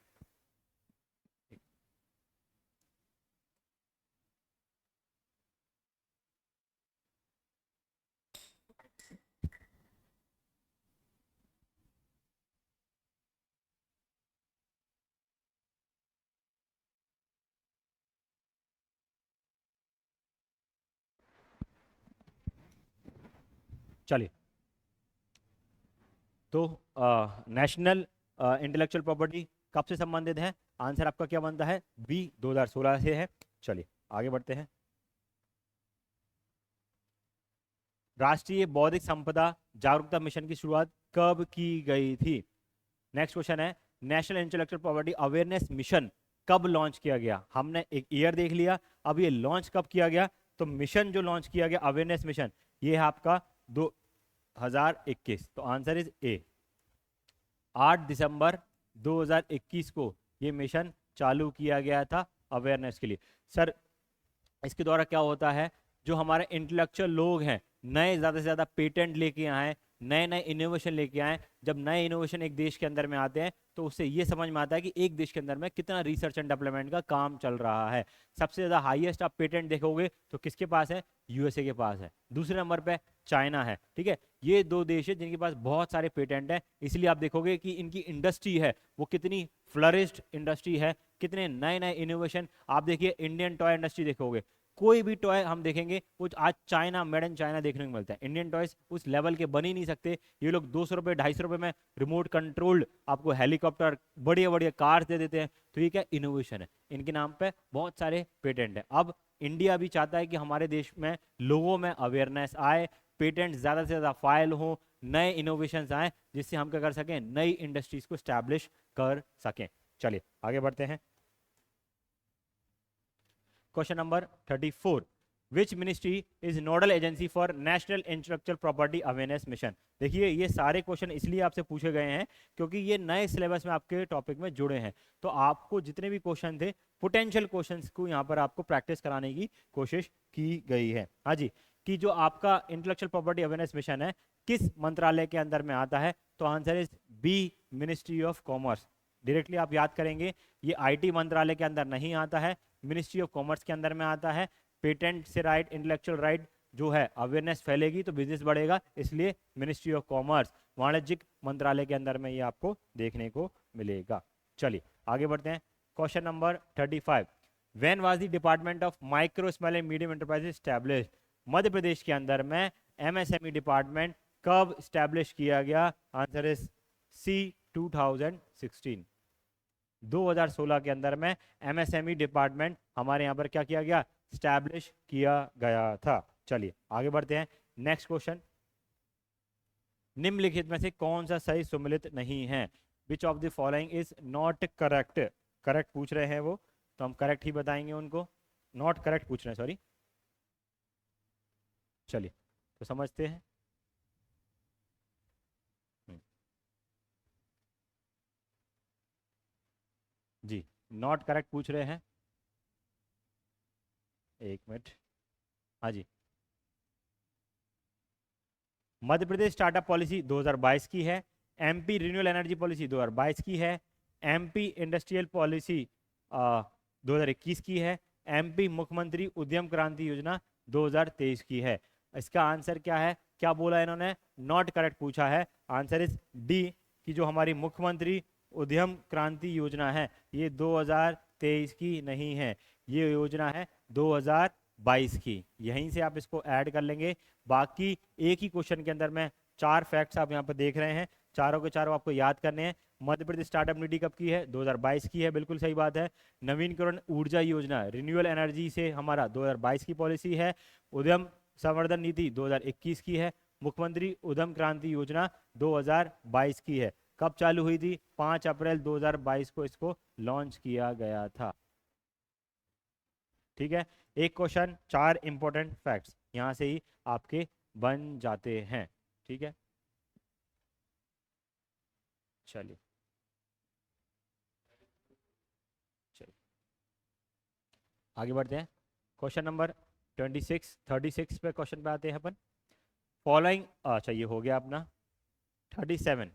चलिए, तो नेशनल इंटेलेक्चुअल प्रॉपर्टी कब से संबंधित है, आंसर आपका क्या बनता है, बी, 2016 से है। चलिए आगे बढ़ते हैं। राष्ट्रीय बौद्धिक संपदा जागरूकता मिशन की शुरुआत कब की गई थी। नेक्स्ट क्वेश्चन है, national intellectual property awareness mission कब लॉन्च किया गया। हमने एक ईयर देख लिया, अब ये लॉन्च कब किया गया। तो मिशन जो लॉन्च किया गया अवेयरनेस मिशन, ये है आपका 2021। तो आंसर इज ए, 8 दिसंबर 2021 को ये मिशन चालू किया गया था अवेयरनेस के लिए। सर इसके द्वारा क्या होता है, जो हमारे इंटेलेक्चुअल लोग हैं नए ज़्यादा से ज़्यादा पेटेंट लेके आए, नए नए इनोवेशन लेके आए। जब नए इनोवेशन एक देश के अंदर में आते हैं तो उससे ये समझ में आता है कि एक देश के अंदर में कितना रिसर्च एंड डेवलपमेंट का काम चल रहा है। सबसे ज़्यादा हाईएस्ट आप पेटेंट देखोगे तो किसके पास है, यूएसए के पास है। दूसरे नंबर पे चाइना है, ठीक है। ये दो देश है जिनके पास बहुत सारे पेटेंट हैं, इसलिए आप देखोगे कि इनकी इंडस्ट्री है वो कितनी फ्लरिश्ड इंडस्ट्री है, कितने नए नए इनोवेशन। आप देखिए इंडियन टॉय इंडस्ट्री देखोगे, कोई भी टॉय हम देखेंगे वो आज चाइना, मेड इन चाइना देखने को मिलता है। इंडियन टॉयज उस लेवल के बन ही नहीं सकते। ये लोग 200 रुपये 250 रुपये में रिमोट कंट्रोल्ड आपको हेलीकॉप्टर, बढ़िया बढ़िया कार्स दे देते हैं। तो ये क्या इनोवेशन है, इनके नाम पे बहुत सारे पेटेंट है। अब इंडिया भी चाहता है कि हमारे देश में लोगों में अवेयरनेस आए, पेटेंट ज़्यादा से ज़्यादा फाइल हो, नए इनोवेशन आए, जिससे हम क्या कर सकें, नई इंडस्ट्रीज को स्टैब्लिश कर सकें। चलिए आगे बढ़ते हैं। Question number 34, which ministry is nodal agency for national intellectual property awareness mission. देखिए ये सारे क्वेश्चन इसलिए आपसे पूछे गए हैं क्योंकि ये नए सिलेबस में आपके टॉपिक में जुड़े हैं। तो आपको जितने भी क्वेश्चन थे, पोटेंशियल क्वेश्चंस को यहाँ पर आपको प्रैक्टिस कराने की कोशिश की गई है। हाँ जी, कि जो आपका इंटेलेक्चुअल प्रॉपर्टी अवेयरनेस मिशन है किस मंत्रालय के अंदर में आता है, तो answer is B, ministry of commerce. Directly आप याद करेंगे, ये आईटी मंत्रालय के अंदर नहीं आता है, मिनिस्ट्री ऑफ कॉमर्स के अंदर में आता है। पेटेंट से राइट, इंटेलेक्चुअल राइट जो है, अवेयरनेस फैलेगी तो बिजनेस बढ़ेगा, इसलिए मिनिस्ट्री ऑफ कॉमर्स, वाणिज्यिक मंत्रालय के अंदर में ये आपको देखने को मिलेगा। चलिए आगे बढ़ते हैं। Question number 35, when was the department of micro small and medium enterprises established. Madhya Pradesh के अंदर में एमएसएमई डिपार्टमेंट कब स्टैब्लिश किया गया, आंसर इज सी 2016, 2016 के अंदर में एमएसएमई डिपार्टमेंट हमारे यहाँ पर क्या किया गया, स्टैब्लिश किया गया था। चलिए आगे बढ़ते हैं। नेक्स्ट क्वेश्चन, निम्नलिखित में से कौन सा सही सुमेलित नहीं है? विच of the following is not correct? Correct पूछ रहे हैं वो, तो हम करेक्ट ही बताएंगे उनको, नॉट करेक्ट पूछ रहे हैं, सॉरी। चलिए तो समझते हैं। जी, नॉट करेक्ट पूछ रहे हैं, एक मिनट। हाँ जी, मध्य प्रदेश स्टार्टअप पॉलिसी 2022 की है, एमपी रिन्यूएबल एनर्जी पॉलिसी 2022 की है, एमपी इंडस्ट्रियल पॉलिसी 2021 की है, एमपी मुख्यमंत्री उद्यम क्रांति योजना 2023 की है। इसका आंसर क्या है? क्या बोला इन्होंने? नॉट करेक्ट पूछा है। आंसर इज डी कि जो हमारी मुख्यमंत्री उद्यम क्रांति योजना है ये 2023 की नहीं है, ये योजना है 2022 की। यहीं से आप इसको ऐड कर लेंगे। बाकी एक ही क्वेश्चन के अंदर में 4 फैक्ट्स आप यहाँ पर देख रहे हैं, चारों के चारों आपको याद करने हैं। मध्य प्रदेश स्टार्टअप नीति कब की है? 2022 की है, बिल्कुल सही बात है। नवीनकरण ऊर्जा योजना रिन्यूएबल एनर्जी से हमारा 2022 की पॉलिसी है। उद्यम संवर्धन नीति 2021 की है। मुख्यमंत्री उद्यम क्रांति योजना 2022 की है। कब चालू हुई थी? 5 अप्रैल 2022 को इसको लॉन्च किया गया था। ठीक है, एक क्वेश्चन 4 इंपॉर्टेंट फैक्ट्स यहां से ही आपके बन जाते हैं। ठीक है, चलिए आगे बढ़ते हैं। क्वेश्चन नंबर 36 पे क्वेश्चन पे आते हैं अपन। फॉलोइंग, अच्छा ये हो गया अपना 37।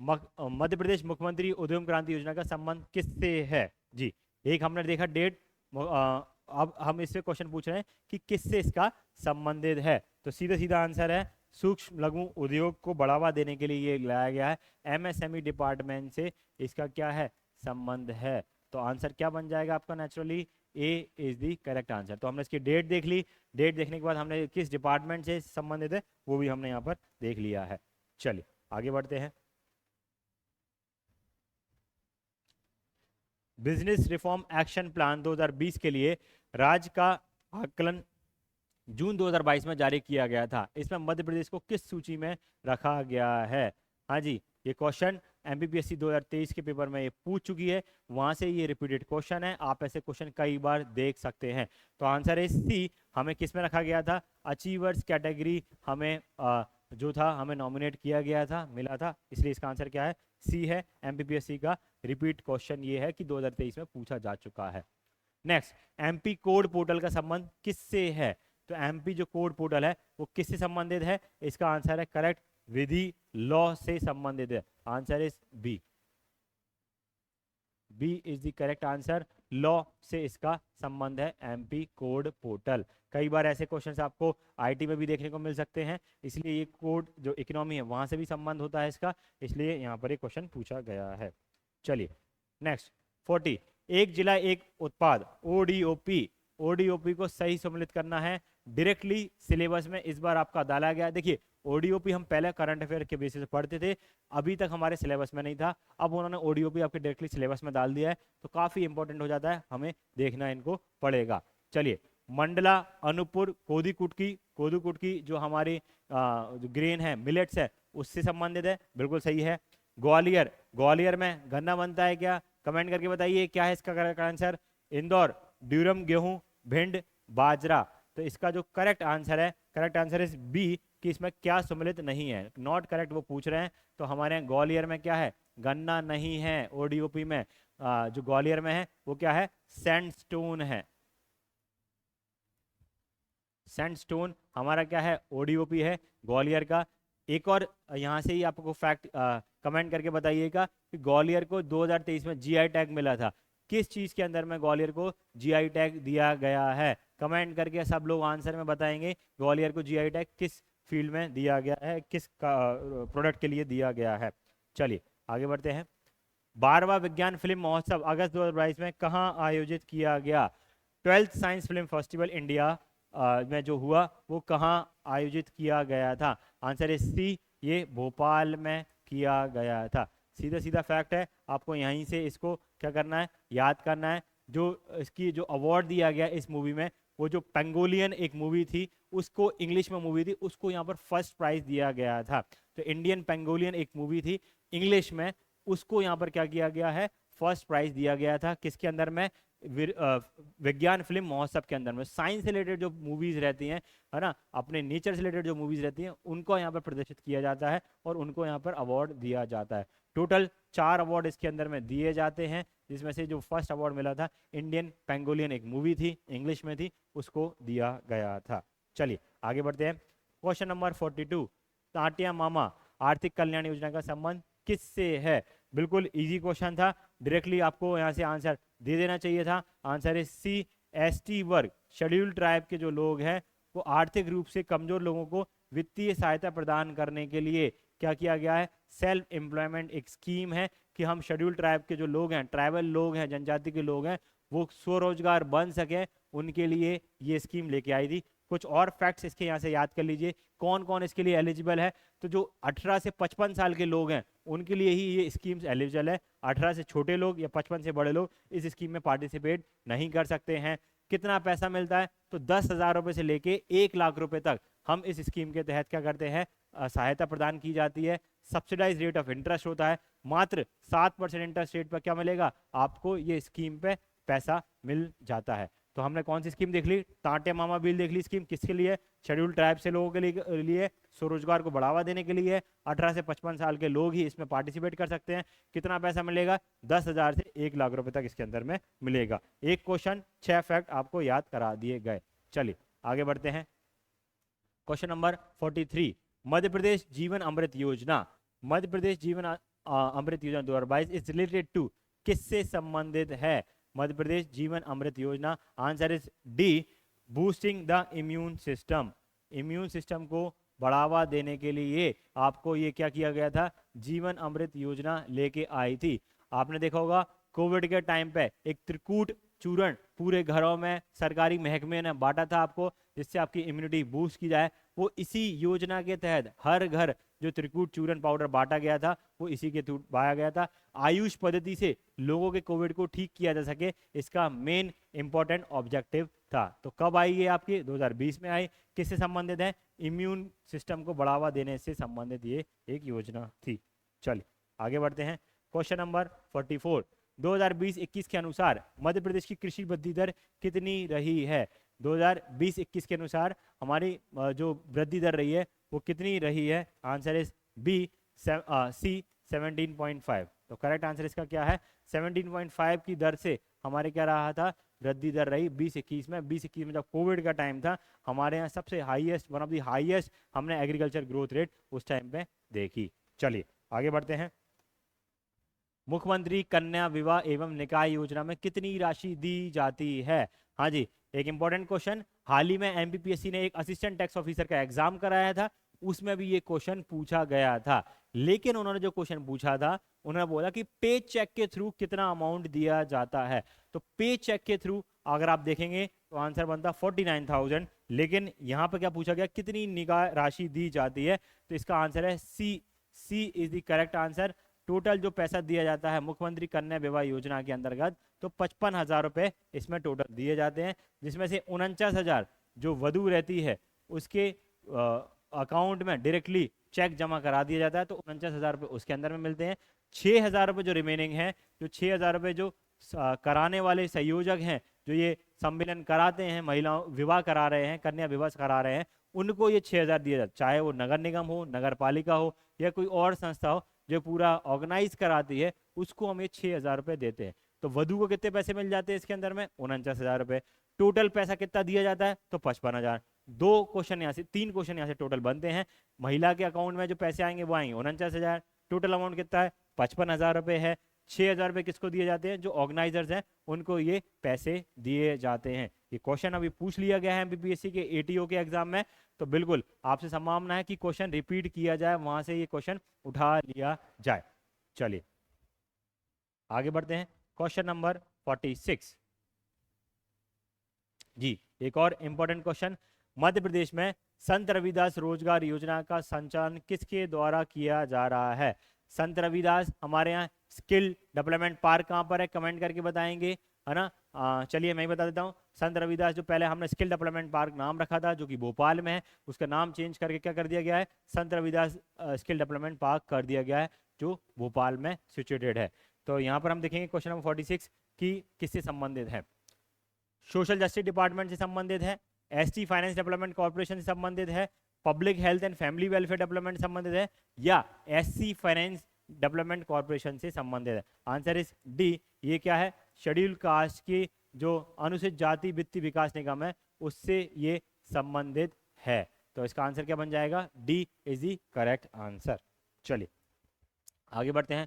मध्य प्रदेश मुख्यमंत्री उद्यम क्रांति योजना का संबंध किससे है? जी, एक हमने देखा डेट, अब हम इससे क्वेश्चन पूछ रहे हैं कि किससे इसका संबंधित है। तो सीधा सीधा आंसर है सूक्ष्म लघु उद्योग को बढ़ावा देने के लिए ये लाया गया है। एमएसएमई डिपार्टमेंट से इसका क्या है? संबंध है। तो आंसर क्या बन जाएगा आपका? Naturally A is the correct answer. तो हमने इसकी डेट देख ली, डेट देखने के बाद हमने किस डिपार्टमेंट से संबंधित है वो भी हमने यहाँ पर देख लिया है। चलिए आगे बढ़ते हैं। बिजनेस रिफॉर्म एक्शन प्लान 2020 के लिए राज्य का आकलन जून 2022 में जारी किया गया था। इसमें मध्य प्रदेश को किस सूची में रखा गया है? हाँ जी, ये क्वेश्चन एमपीपीएससी 2023 के पेपर में ये पूछ चुकी है, वहां से ये रिपीटेड क्वेश्चन है। आप ऐसे क्वेश्चन कई बार देख सकते हैं। तो आंसर है सी, हमें किस में रखा गया था? अचीवर्स कैटेगरी हमें जो था हमें नॉमिनेट किया गया था, मिला था, इसलिए इसका आंसर क्या है? सी है। एमपीपीएससी का रिपीट क्वेश्चन ये है कि 2023 में पूछा जा चुका है। नेक्स्ट, एमपी कोड पोर्टल का संबंध किससे है? तो एमपी जो कोड पोर्टल है वो किससे संबंधित है? इसका आंसर है करेक्ट, विधि लॉ से संबंधित है। Answer is B, B is the correct answer. Law से इसका संबंध है एमपी कोड पोर्टल। कई बार ऐसे क्वेश्चंस आपको आईटी में भी देखने को मिल सकते हैं, इसलिए ये कोड जो इकोनॉमी है वहां से भी संबंध होता है इसका, इसलिए यहाँ पर एक क्वेश्चन पूछा गया है। चलिए नेक्स्ट 40, एक जिला एक उत्पाद ओडीओपी, ओडीओपी को सही सम्मिलित करना है। डायरेक्टली सिलेबस में इस बार आपका डाला गया। देखिए ओडीओपी हम पहले करंट अफेयर के बेसिस पे पढ़ते थे, अभी तक हमारे सिलेबस में नहीं था, अब उन्होंने ओडीओपी आपके डायरेक्टली सिलेबस में डाल दिया है, तो काफी इंपॉर्टेंट हो जाता है, हमें देखना इनको पड़ेगा। चलिए, मंडला अनुपुर कोदी कुटकी, कोदू कुटकी जो हमारी जो ग्रेन है, मिलेट्स है, उससे संबंधित है, बिल्कुल सही है। ग्वालियर, ग्वालियर में गन्ना बनता है क्या? कमेंट करके बताइए क्या है इसका करेक्ट आंसर। इंदौर ड्यूरम गेहूं, भिंड बाजरा। तो इसका जो करेक्ट आंसर है, करेक्ट आंसर इज बी कि इसमें क्या सम्मिलित नहीं है। नॉट करेक्ट वो पूछ रहे हैं, तो हमारे यहाँ ग्वालियर में क्या है? गन्ना नहीं है। ओडीओपी में जो ग्वालियर में है वो क्या है? सैंडस्टोन है। सैंडस्टोन हमारा क्या है? ओडीओपी है ग्वालियर का। एक और यहाँ से ही आपको फैक्ट कमेंट करके बताइएगा कि ग्वालियर को 2023 में जीआई टैग मिला था। किस चीज के अंदर में ग्वालियर को जीआई टैग दिया गया है? कमेंट करके सब लोग आंसर में बताएंगे ग्वालियर को जीआई टैग किस फील्ड में दिया गया है, किस प्रोडक्ट के लिए दिया गया है। चलिए आगे बढ़ते हैं। 12वां विज्ञान फिल्म महोत्सव अगस्त 2022 में कहाँ आयोजित किया गया? 12th science film festival India में जो हुआ वो कहाँ आयोजित किया गया था? आंसर है सी, ये भोपाल में किया गया था। सीधा सीधा फैक्ट है, आपको यहीं से इसको क्या करना है, याद करना है। जो इसकी जो अवार्ड दिया गया इस मूवी में, वो जो पेंगोलियन एक मूवी थी, उसको इंग्लिश में मूवी थी, उसको यहाँ पर फर्स्ट प्राइज दिया गया था। तो इंडियन पेंगोलियन एक मूवी थी इंग्लिश में, उसको यहाँ पर क्या किया गया है, फर्स्ट प्राइज दिया गया था। किसके अंदर में, विज्ञान फिल्म महोत्सव के अंदर में। साइंस से रिलेटेड जो मूवीज रहती हैं, है ना, अपने नेचर से रिलेटेड जो मूवीज रहती हैं, उनको यहाँ पर प्रदर्शित किया जाता है और उनको यहाँ पर अवार्ड दिया जाता है। टोटल 4 अवार्ड इसके अंदर में दिए जाते हैं, जिसमें से जो फर्स्ट अवार्ड मिला था इंडियन पेंगोलियन एक मूवी थी, इंग्लिश में थी, उसको दिया गया था। चलिए आगे बढ़ते हैं। क्वेश्चन नंबर 42, टाटिया मामा आर्थिक कल्याण योजना का संबंध किससे है? बिल्कुल इजी क्वेश्चन था, डायरेक्टली आपको यहाँ से आंसर दे देना चाहिए था। आंसर है सी, एसटी वर्ग, शेड्यूल्ड ट्राइब के जो लोग हैं, वो आर्थिक रूप से कमजोर लोगों को वित्तीय सहायता प्रदान करने के लिए क्या किया गया है, सेल्फ एम्प्लॉयमेंट एक स्कीम है कि हम शेड्यूल्ड ट्राइब के जो लोग हैं, ट्राइबल लोग हैं, जनजाति के लोग हैं, वो स्वरोजगार बन सके, उनके लिए ये स्कीम लेके आई थी। कुछ और फैक्ट्स इसके यहाँ से याद कर लीजिए, कौन कौन इसके लिए एलिजिबल है। तो जो 18 से 55 साल के लोग हैं, उनके लिए ही ये स्कीम्स एलिजिबल है। 18 से छोटे लोग या 55 से बड़े लोग इस स्कीम में पार्टिसिपेट नहीं कर सकते हैं। कितना पैसा मिलता है? तो 10,000 रुपये से लेके 1 लाख रुपए तक हम इस स्कीम के तहत क्या करते हैं, सहायता प्रदान की जाती है। सब्सिडाइज रेट ऑफ इंटरेस्ट होता है, मात्र 7% इंटरेस्ट रेट पर क्या मिलेगा आपको, ये स्कीम पे पैसा मिल जाता है। तो हमने कौन सी स्कीम देख ली, टाटे मामा बिल देख ली। स्कीम किसके लिए? शेड्यूल्ड ट्राइब से लोगों के लिए स्वरोजगार को बढ़ावा देने के लिए। 18 से 55 साल के लोग ही इसमें पार्टिसिपेट कर सकते हैं। कितना पैसा मिलेगा? 10,000 से 1 लाख रुपए तक इसके अंदर में मिलेगा। एक क्वेश्चन, 6 फैक्ट आपको याद करा दिए गए। चलिए आगे बढ़ते हैं। क्वेश्चन नंबर 43, मध्य प्रदेश जीवन अमृत योजना, मध्य प्रदेश जीवन अमृत योजना 2022 इज रिलेटेड टू, किससे संबंधित है मध्य प्रदेश जीवन अमृत योजना? Answer is D, boosting the immune system. Immune system को बढ़ावा देने के लिए आपको ये क्या किया गया था, जीवन अमृत योजना लेके आई थी। आपने देखा होगा कोविड के टाइम पे एक त्रिकूट चूर्ण पूरे घरों में सरकारी महकमे ने बांटा था आपको, जिससे आपकी इम्यूनिटी बूस्ट की जाए। वो इसी योजना के तहत हर घर जो त्रिकूट चूर्ण पाउडर बांटा गया था, वो इसी के थ्रू पाया गया था। आयुष पद्धति से लोगों के कोविड को ठीक किया जा सके, इसका मेन इंपॉर्टेंट ऑब्जेक्टिव था। तो कब आई ये आपकी? 2020 में आई। किससे संबंधित है? इम्यून सिस्टम को बढ़ावा देने से संबंधित ये एक योजना थी। चलिए आगे बढ़ते हैं। क्वेश्चन नंबर 44, 2020-21 के अनुसार मध्य प्रदेश की कृषि वृद्धि दर कितनी रही है? 2020-21 के अनुसार हमारी जो वृद्धि दर रही है वो कितनी रही है? आंसर इज बी, सी 17.5। तो करेक्ट आंसर इसका क्या है? 17.5 की दर से हमारे क्या रहा था, वृद्धि दर रही 2021 में। 2021 में जब कोविड का टाइम था, हमारे यहाँ सबसे highest, one of the highest हमने एग्रीकल्चर ग्रोथ रेट उस टाइम पे देखी। चलिए आगे बढ़ते हैं। मुख्यमंत्री कन्या विवाह एवं निकाह योजना में कितनी राशि दी जाती है? हाँ जी, एक इंपॉर्टेंट क्वेश्चन। हाल ही में एमपीपीएससी ने एक असिस्टेंट टैक्स ऑफिसर का एग्जाम कराया था, उसमें भी ये क्वेश्चन पूछा गया था। लेकिन उन्होंने जो क्वेश्चन पूछा था, उन्होंने बोला कि पे चेक के थ्रू कितना अमाउंट दिया जाता है। तो पे चेक के थ्रू अगर आप देखेंगे तो आंसर बनता 49,000। लेकिन यहाँ पर क्या पूछा गया, कितनी निकाह राशि दी जाती है? तो इसका आंसर है C, C is the correct answer. Total जो पैसा दिया जाता है मुख्यमंत्री कन्या विवाह योजना के अंतर्गत, तो 55,000 रुपए इसमें टोटल दिए जाते हैं, जिसमें से 49,000 जो वधू रहती है उसके अकाउंट में डायरेक्टली चेक जमा करा दिया जाता है, तो 49,000 रुपये उसके अंदर में मिलते हैं। 6,000 रुपये जो रिमेनिंग है, जो 6,000 रुपये जो कराने वाले संयोजक हैं, जो ये सम्मेलन कराते हैं, महिलाओं विवाह करा रहे हैं, कन्या विवाह करा रहे हैं, उनको ये 6,000 दिया जाता है। चाहे वो नगर निगम हो, नगर पालिका हो, या कोई और संस्था हो जो पूरा ऑर्गेनाइज कराती है, उसको हम ये 6,000 रुपये देते हैं। तो वधु को कितने पैसे मिल जाते हैं इसके अंदर में? 49,000 रुपये। टोटल पैसा कितना दिया जाता है? तो 55,000। 2 क्वेश्चन यहाँ से, 3 क्वेश्चन यहाँ से टोटल बनते हैं। महिला के अकाउंट में जो पैसे आएंगे वो आएंगे 49,000। टोटल अमाउंट कितना है? 55,000 रुपये है। 6,000 रुपये किसको दिए जाते हैं? जो ऑर्गेनाइजर्स हैं उनको ये पैसे दिए जाते हैं। ये क्वेश्चन अभी पूछ लिया गया है एमपीपीएससी के एटीओ के एग्जाम में, तो बिल्कुल आपसे संभावना है कि क्वेश्चन रिपीट किया जाए, वहां से ये क्वेश्चन उठा लिया जाए। चलिए आगे बढ़ते हैं। क्वेश्चन नंबर 46 जी, एक और इंपॉर्टेंट क्वेश्चन। मध्य प्रदेश में संत रविदास रोजगार योजना का संचालन किसके द्वारा किया जा रहा है? संत रविदास हमारे यहाँ स्किल डेवलपमेंट पार्क कहाँ पर है, कमेंट करके बताएंगे, है ना। चलिए मैं ही बता देता हूँ। संत रविदास जो पहले हमने स्किल डेवलपमेंट पार्क नाम रखा था, जो कि भोपाल में है, उसका नाम चेंज करके क्या कर दिया गया है, संत रविदास स्किल डेवलपमेंट पार्क कर दिया गया है, जो भोपाल में सिचुएटेड है। तो यहाँ पर हम देखेंगे क्वेश्चन नंबर 46 की किससे संबंधित है। सोशल जस्टिस डिपार्टमेंट से संबंधित है, एसटी फाइनेंस डेवलपमेंट कॉर्पोरेशन से संबंधित है, public health and family welfare development संबंधित है, या एससी फाइनेंस डेवलपमेंट कॉर्पोरेशन से संबंधित है। Answer is D. ये क्या है, शेड्यूल कास्ट की जो अनुसूचित जाति वित्तीय विकास निगम है, उससे ये संबंधित है। तो इसका आंसर क्या बन जाएगा, D is the correct answer. चलिए आगे बढ़ते हैं।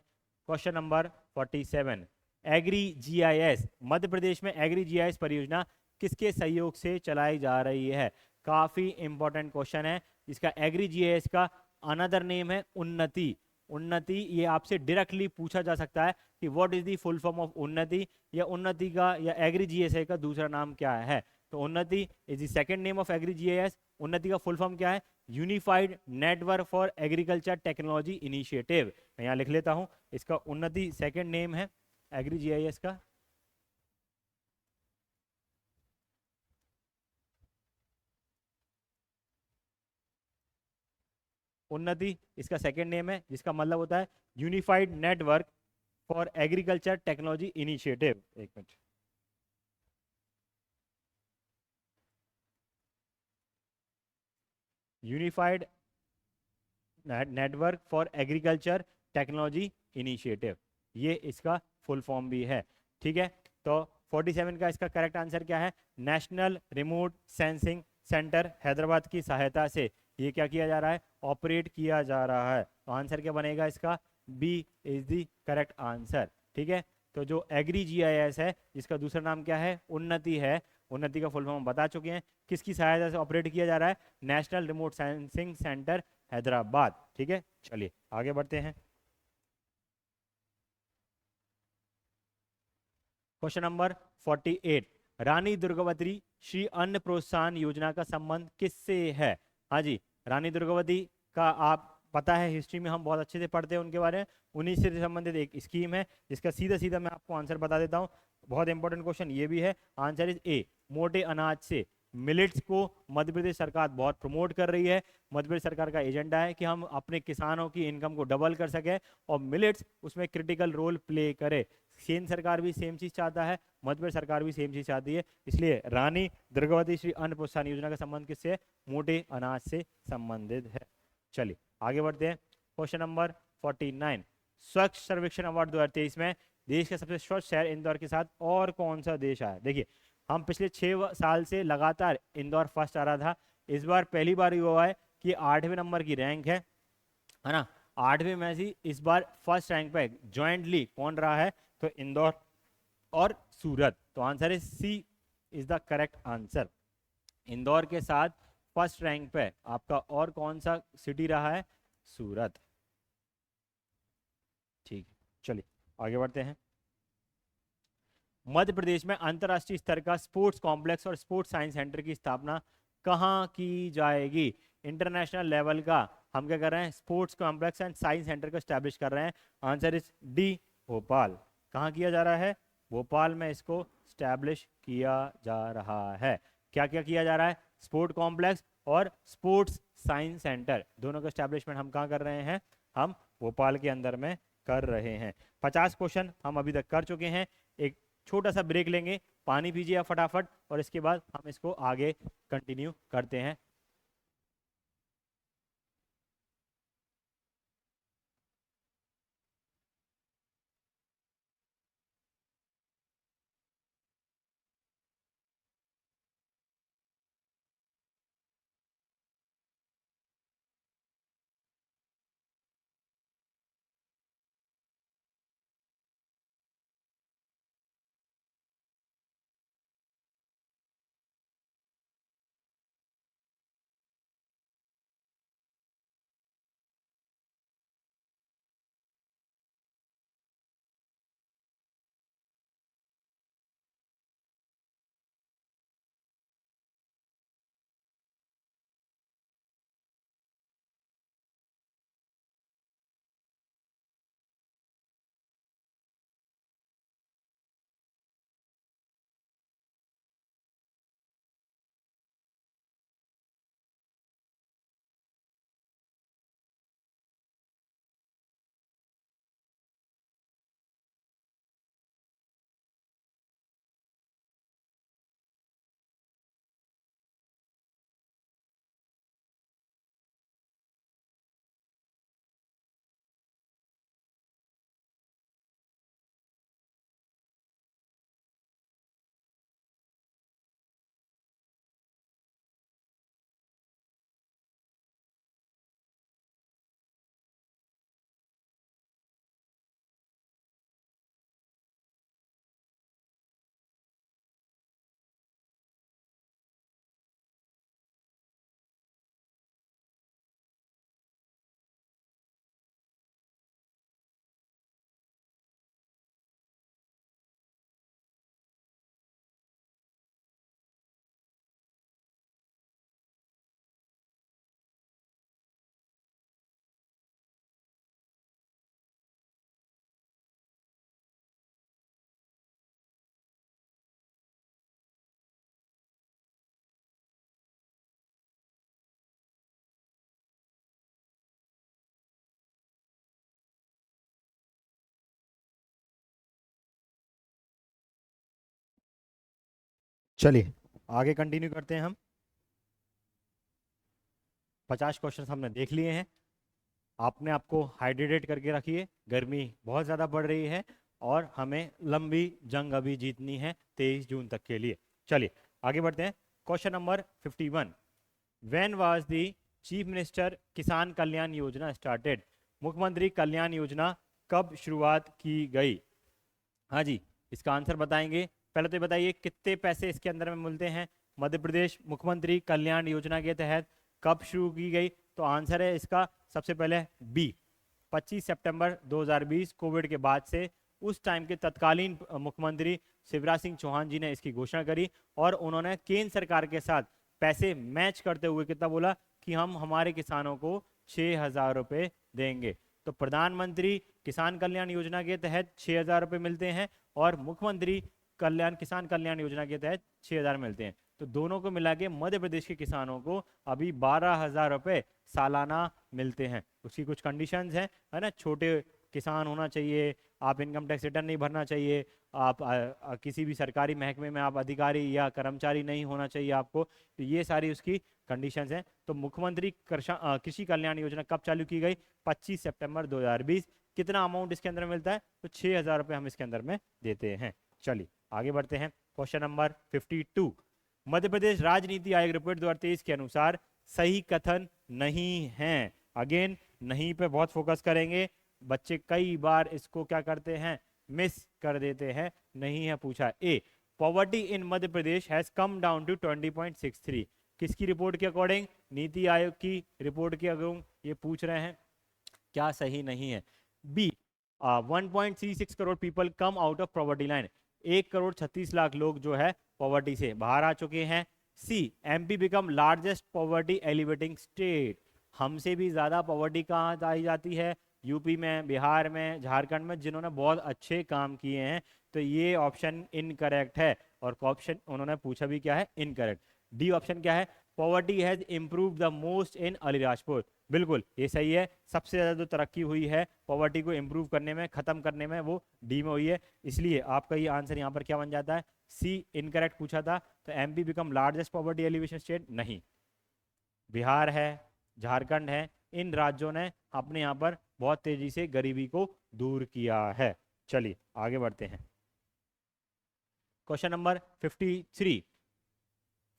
क्वेश्चन नंबर 47, एग्री जीआईएस, मध्य प्रदेश में एग्री जीआईएस परियोजना किसके सहयोग से चलाई जा रही है। काफी इंपॉर्टेंट क्वेश्चन है। इसका एग्री जीआईएस का अनदर नेम है उन्नति। उन्नति, ये आपसे डायरेक्टली पूछा जा सकता है कि what is the full form of उन्नति, या उन्नति का या एग्री जीआईएस का दूसरा नाम क्या है। तो Unnati is the second name of agri GIS. Unnati का फुल फॉर्म क्या है, unified network for agriculture technology initiative. मैं यहाँ लिख लेता हूँ, इसका उन्नति सेकंड नेम है एग्री जीआईएस का। उन्नति इसका सेकंड नेम है, जिसका मतलब होता है unified network for agriculture technology initiative. एक minute, unified network for agriculture technology initiative, ये इसका फुल फॉर्म भी है। ठीक है, तो 47 का इसका करेक्ट आंसर क्या है, national remote sensing centre Hyderabad की सहायता से ये क्या किया जा रहा है, ऑपरेट किया जा रहा है। तो आंसर क्या बनेगा इसका, B is the correct answer. ठीक है, तो जो एग्री जीआईएस है, जिसका दूसरा नाम क्या है, उन्नति है, उन्नति का फुल फॉर्म बता चुके हैं, किसकी सहायता से ऑपरेट किया जा रहा है, national remote sensing centre Hyderabad. ठीक है, चलिए आगे बढ़ते हैं। क्वेश्चन नंबर 48, रानी दुर्गावती श्री अन्न प्रोत्साहन योजना का संबंध किससे है। हाँ जी, रानी दुर्गावती का आप पता है, हिस्ट्री में हम बहुत अच्छे से पढ़ते हैं उनके बारे में। उन्हीं से संबंधित एक स्कीम है, जिसका सीधा सीधा मैं आपको आंसर बता देता हूँ। बहुत इंपॉर्टेंट क्वेश्चन ये भी है। आंसर इज ए, मोटे अनाज से मिलेट्स को मध्य प्रदेश सरकार बहुत प्रमोट कर रही है। मध्य प्रदेश सरकार का एजेंडा है कि हम अपने किसानों की इनकम को डबल कर सके, और मिलेट्स उसमें क्रिटिकल रोल प्ले करे। केंद्र सरकार भी सेम चीज चाहता है, मध्य प्रदेश सरकार भी सेम चीज चाहती है। इसलिए रानी दुर्गावती श्री अन्न प्रोत्साहन योजना का संबंध किससे है, मोटे अनाज से संबंधित है। चलिए आगे बढ़ते हैं। क्वेश्चन नंबर 49, स्वच्छ सर्वेक्षण अवार्ड 2023 में देश का सबसे स्वच्छ शहर इंदौर के साथ और कौन सा देश आया। देखिए, हम पिछले 6 साल से लगातार इंदौर फर्स्ट आ रहा था। इस बार पहली बार ये हुआ है कि 8वें नंबर की रैंक है ना। 8वें में से इस बार फर्स्ट रैंक पे ज्वाइंटली कौन रहा है, तो इंदौर और सूरत। तो answer is C is the correct answer. Indore के साथ फर्स्ट रैंक पे आपका और कौन सा सिटी रहा है, सूरत। ठीक है, चलिए आगे बढ़ते हैं। मध्य प्रदेश में अंतर्राष्ट्रीय स्तर का स्पोर्ट्स कॉम्प्लेक्स और स्पोर्ट्स साइंस सेंटर की स्थापना कहाँ की जाएगी। इंटरनेशनल लेवल का हम क्या कर रहे हैं, sports complex and science centre को स्टैब्लिश कर रहे हैं। Answer is D, Bhopal. कहाँ किया जा रहा है, भोपाल में इसको स्टैब्लिश किया जा रहा है। क्या क्या किया जा रहा है, स्पोर्ट कॉम्प्लेक्स और स्पोर्ट्स साइंस सेंटर, दोनों का स्टैब्लिशमेंट हम कहाँ कर रहे हैं, हम भोपाल के अंदर में कर रहे हैं। 50 क्वेश्चन हम अभी तक कर चुके हैं। एक छोटा सा ब्रेक लेंगे, पानी पीजिए आप फटाफट, और इसके बाद हम इसको आगे कंटिन्यू करते हैं। चलिए आगे कंटिन्यू करते हैं हम। 50 क्वेश्चन हमने देख लिए हैं। आपने आपको हाइड्रेटेड करके रखिए, गर्मी बहुत ज़्यादा बढ़ रही है और हमें लंबी जंग अभी जीतनी है 23 जून तक के लिए। चलिए आगे बढ़ते हैं। Question number 51, when was the chief minister किसान कल्याण योजना स्टार्टेड? मुख्यमंत्री कल्याण योजना कब शुरुआत की गई? हाँ जी, इसका आंसर बताएंगे। पहले तो ये बताइए कितने पैसे इसके अंदर में मिलते हैं। मध्य प्रदेश मुख्यमंत्री कल्याण योजना के तहत कब शुरू की गई? तो आंसर है इसका सबसे पहले बी, 25 सितंबर 2020 कोविड के बाद से। उस टाइम के तत्कालीन मुख्यमंत्री शिवराज सिंह चौहान जी ने इसकी घोषणा करी और उन्होंने केंद्र सरकार के साथ पैसे मैच करते हुए कितना बोला कि हम हमारे किसानों को 6,000 रुपये देंगे। तो प्रधानमंत्री किसान कल्याण योजना के तहत 6,000 रुपये मिलते हैं और मुख्यमंत्री किसान कल्याण योजना के तहत 6,000 मिलते हैं। तो दोनों को मिला के मध्य प्रदेश के किसानों को अभी 12,000 रुपये सालाना मिलते हैं। उसकी कुछ कंडीशंस हैं, है ना। छोटे किसान होना चाहिए, आप इनकम टैक्स रिटर्न नहीं भरना चाहिए, आप किसी भी सरकारी महकमे में आप अधिकारी या कर्मचारी नहीं होना चाहिए आपको। तो ये सारी उसकी कंडीशंस हैं। तो मुख्यमंत्री कृषि कल्याण योजना कब चालू की गई? 25 सितंबर 2020। कितना अमाउंट इसके अंदर मिलता है? तो 6,000 रुपये हम इसके अंदर में देते हैं। चलिए आगे बढ़ते हैं। क्वेश्चन नंबर 52, मध्य प्रदेश राजनीति आयोग रिपोर्ट 2023 के अनुसार सही कथन नहीं है। अगेन नहीं पे बहुत फोकस करेंगे, बच्चे कई बार इसको क्या करते हैं, मिस कर देते हैं। नहीं है पूछा। A, poverty in Madhya Pradesh has come down to 20.63। किसकी रिपोर्ट के अकॉर्डिंग? नीति आयोग की रिपोर्ट के अकॉर्डिंग ये पूछ रहे हैं। क्या सही नहीं है? B, 1.36 crore people come out of poverty line. 1,36,00,000 लोग जो है पॉवर्टी से बाहर आ चुके हैं। C, MP become largest poverty alleviating state. हमसे भी ज्यादा पॉवर्टी कहाँ आई जाती है? यूपी में, बिहार में, झारखंड में, जिन्होंने बहुत अच्छे काम किए हैं। तो ये ऑप्शन इनकरेक्ट है और ऑप्शन उन्होंने पूछा भी क्या है? इनकरेक्ट। डी ऑप्शन क्या है? Poverty has improve the most in Alirajpur. बिल्कुल ये सही है। सबसे ज़्यादा जो तरक्की हुई है पॉवर्टी को इम्प्रूव करने में, ख़त्म करने में, वो डी में हुई है। इसलिए आपका ये आंसर यहाँ पर क्या बन जाता है? सी इनकरेक्ट पूछा था। तो MP become largest poverty alleviation state नहीं, बिहार है, झारखंड है, इन राज्यों ने अपने यहाँ पर बहुत तेजी से गरीबी को दूर किया है। चलिए आगे बढ़ते हैं। Question number 53,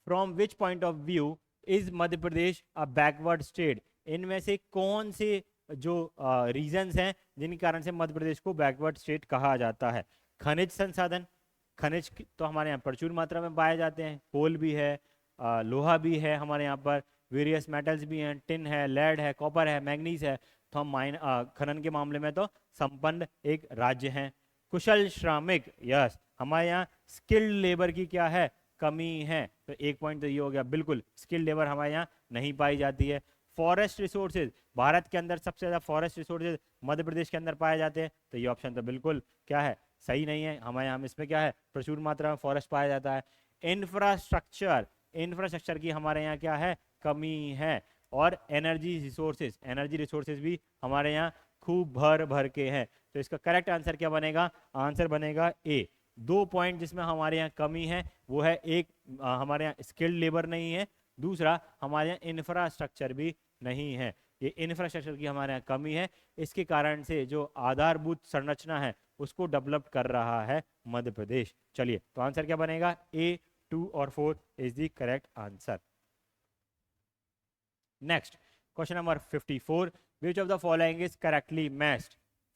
from which point of view is Madhya Pradesh a backward state? इनमें से कौन से जो रीजंस हैं जिनके कारण से मध्य प्रदेश को बैकवर्ड स्टेट कहा जाता है? खनिज संसाधन, खनिज तो हमारे यहाँ प्रचुर मात्रा में पाए जाते हैं। कोल भी है, लोहा भी है हमारे यहाँ पर, वेरियस मेटल्स भी हैं, टिन है, लेड है, कॉपर है, मैग्नीज है। तो हम खनन के मामले में तो संपन्न एक राज्य हैं। कुशल श्रमिक, यस, हमारे यहाँ स्किल्ड लेबर की क्या है? कमी है। तो एक पॉइंट तो ये हो गया, बिल्कुल स्किल्ड लेबर हमारे यहाँ नहीं पाई जाती है। फॉरेस्ट रिसोर्सेज, भारत के अंदर सबसे ज़्यादा फॉरेस्ट रिसोर्सेज मध्य प्रदेश के अंदर पाए जाते हैं। तो ये ऑप्शन तो बिल्कुल क्या है? सही नहीं है। हमारे यहाँ इसमें क्या है? प्रचुर मात्रा में फॉरेस्ट पाया जाता है। इंफ्रास्ट्रक्चर, इंफ्रास्ट्रक्चर की हमारे यहाँ क्या है? कमी है। और एनर्जी रिसोर्सेज, एनर्जी रिसोर्सेज भी हमारे यहाँ खूब भर भर के हैं। तो इसका करेक्ट आंसर क्या बनेगा? आंसर बनेगा ए। 2 पॉइंट जिसमें हमारे यहाँ कमी है वो है, एक हमारे यहाँ स्किल्ड लेबर नहीं है, दूसरा हमारे यहाँ इंफ्रास्ट्रक्चर भी नहीं है। ये इंफ्रास्ट्रक्चर की हमारे यहाँ कमी है। इसके कारण से जो आधारभूत संरचना है उसको डेवलप कर रहा है मध्य प्रदेश। चलिए तो आंसर क्या बनेगा? ए, 2 और 4 is the correct answer. Next question number 54, which of the following is correctly matched?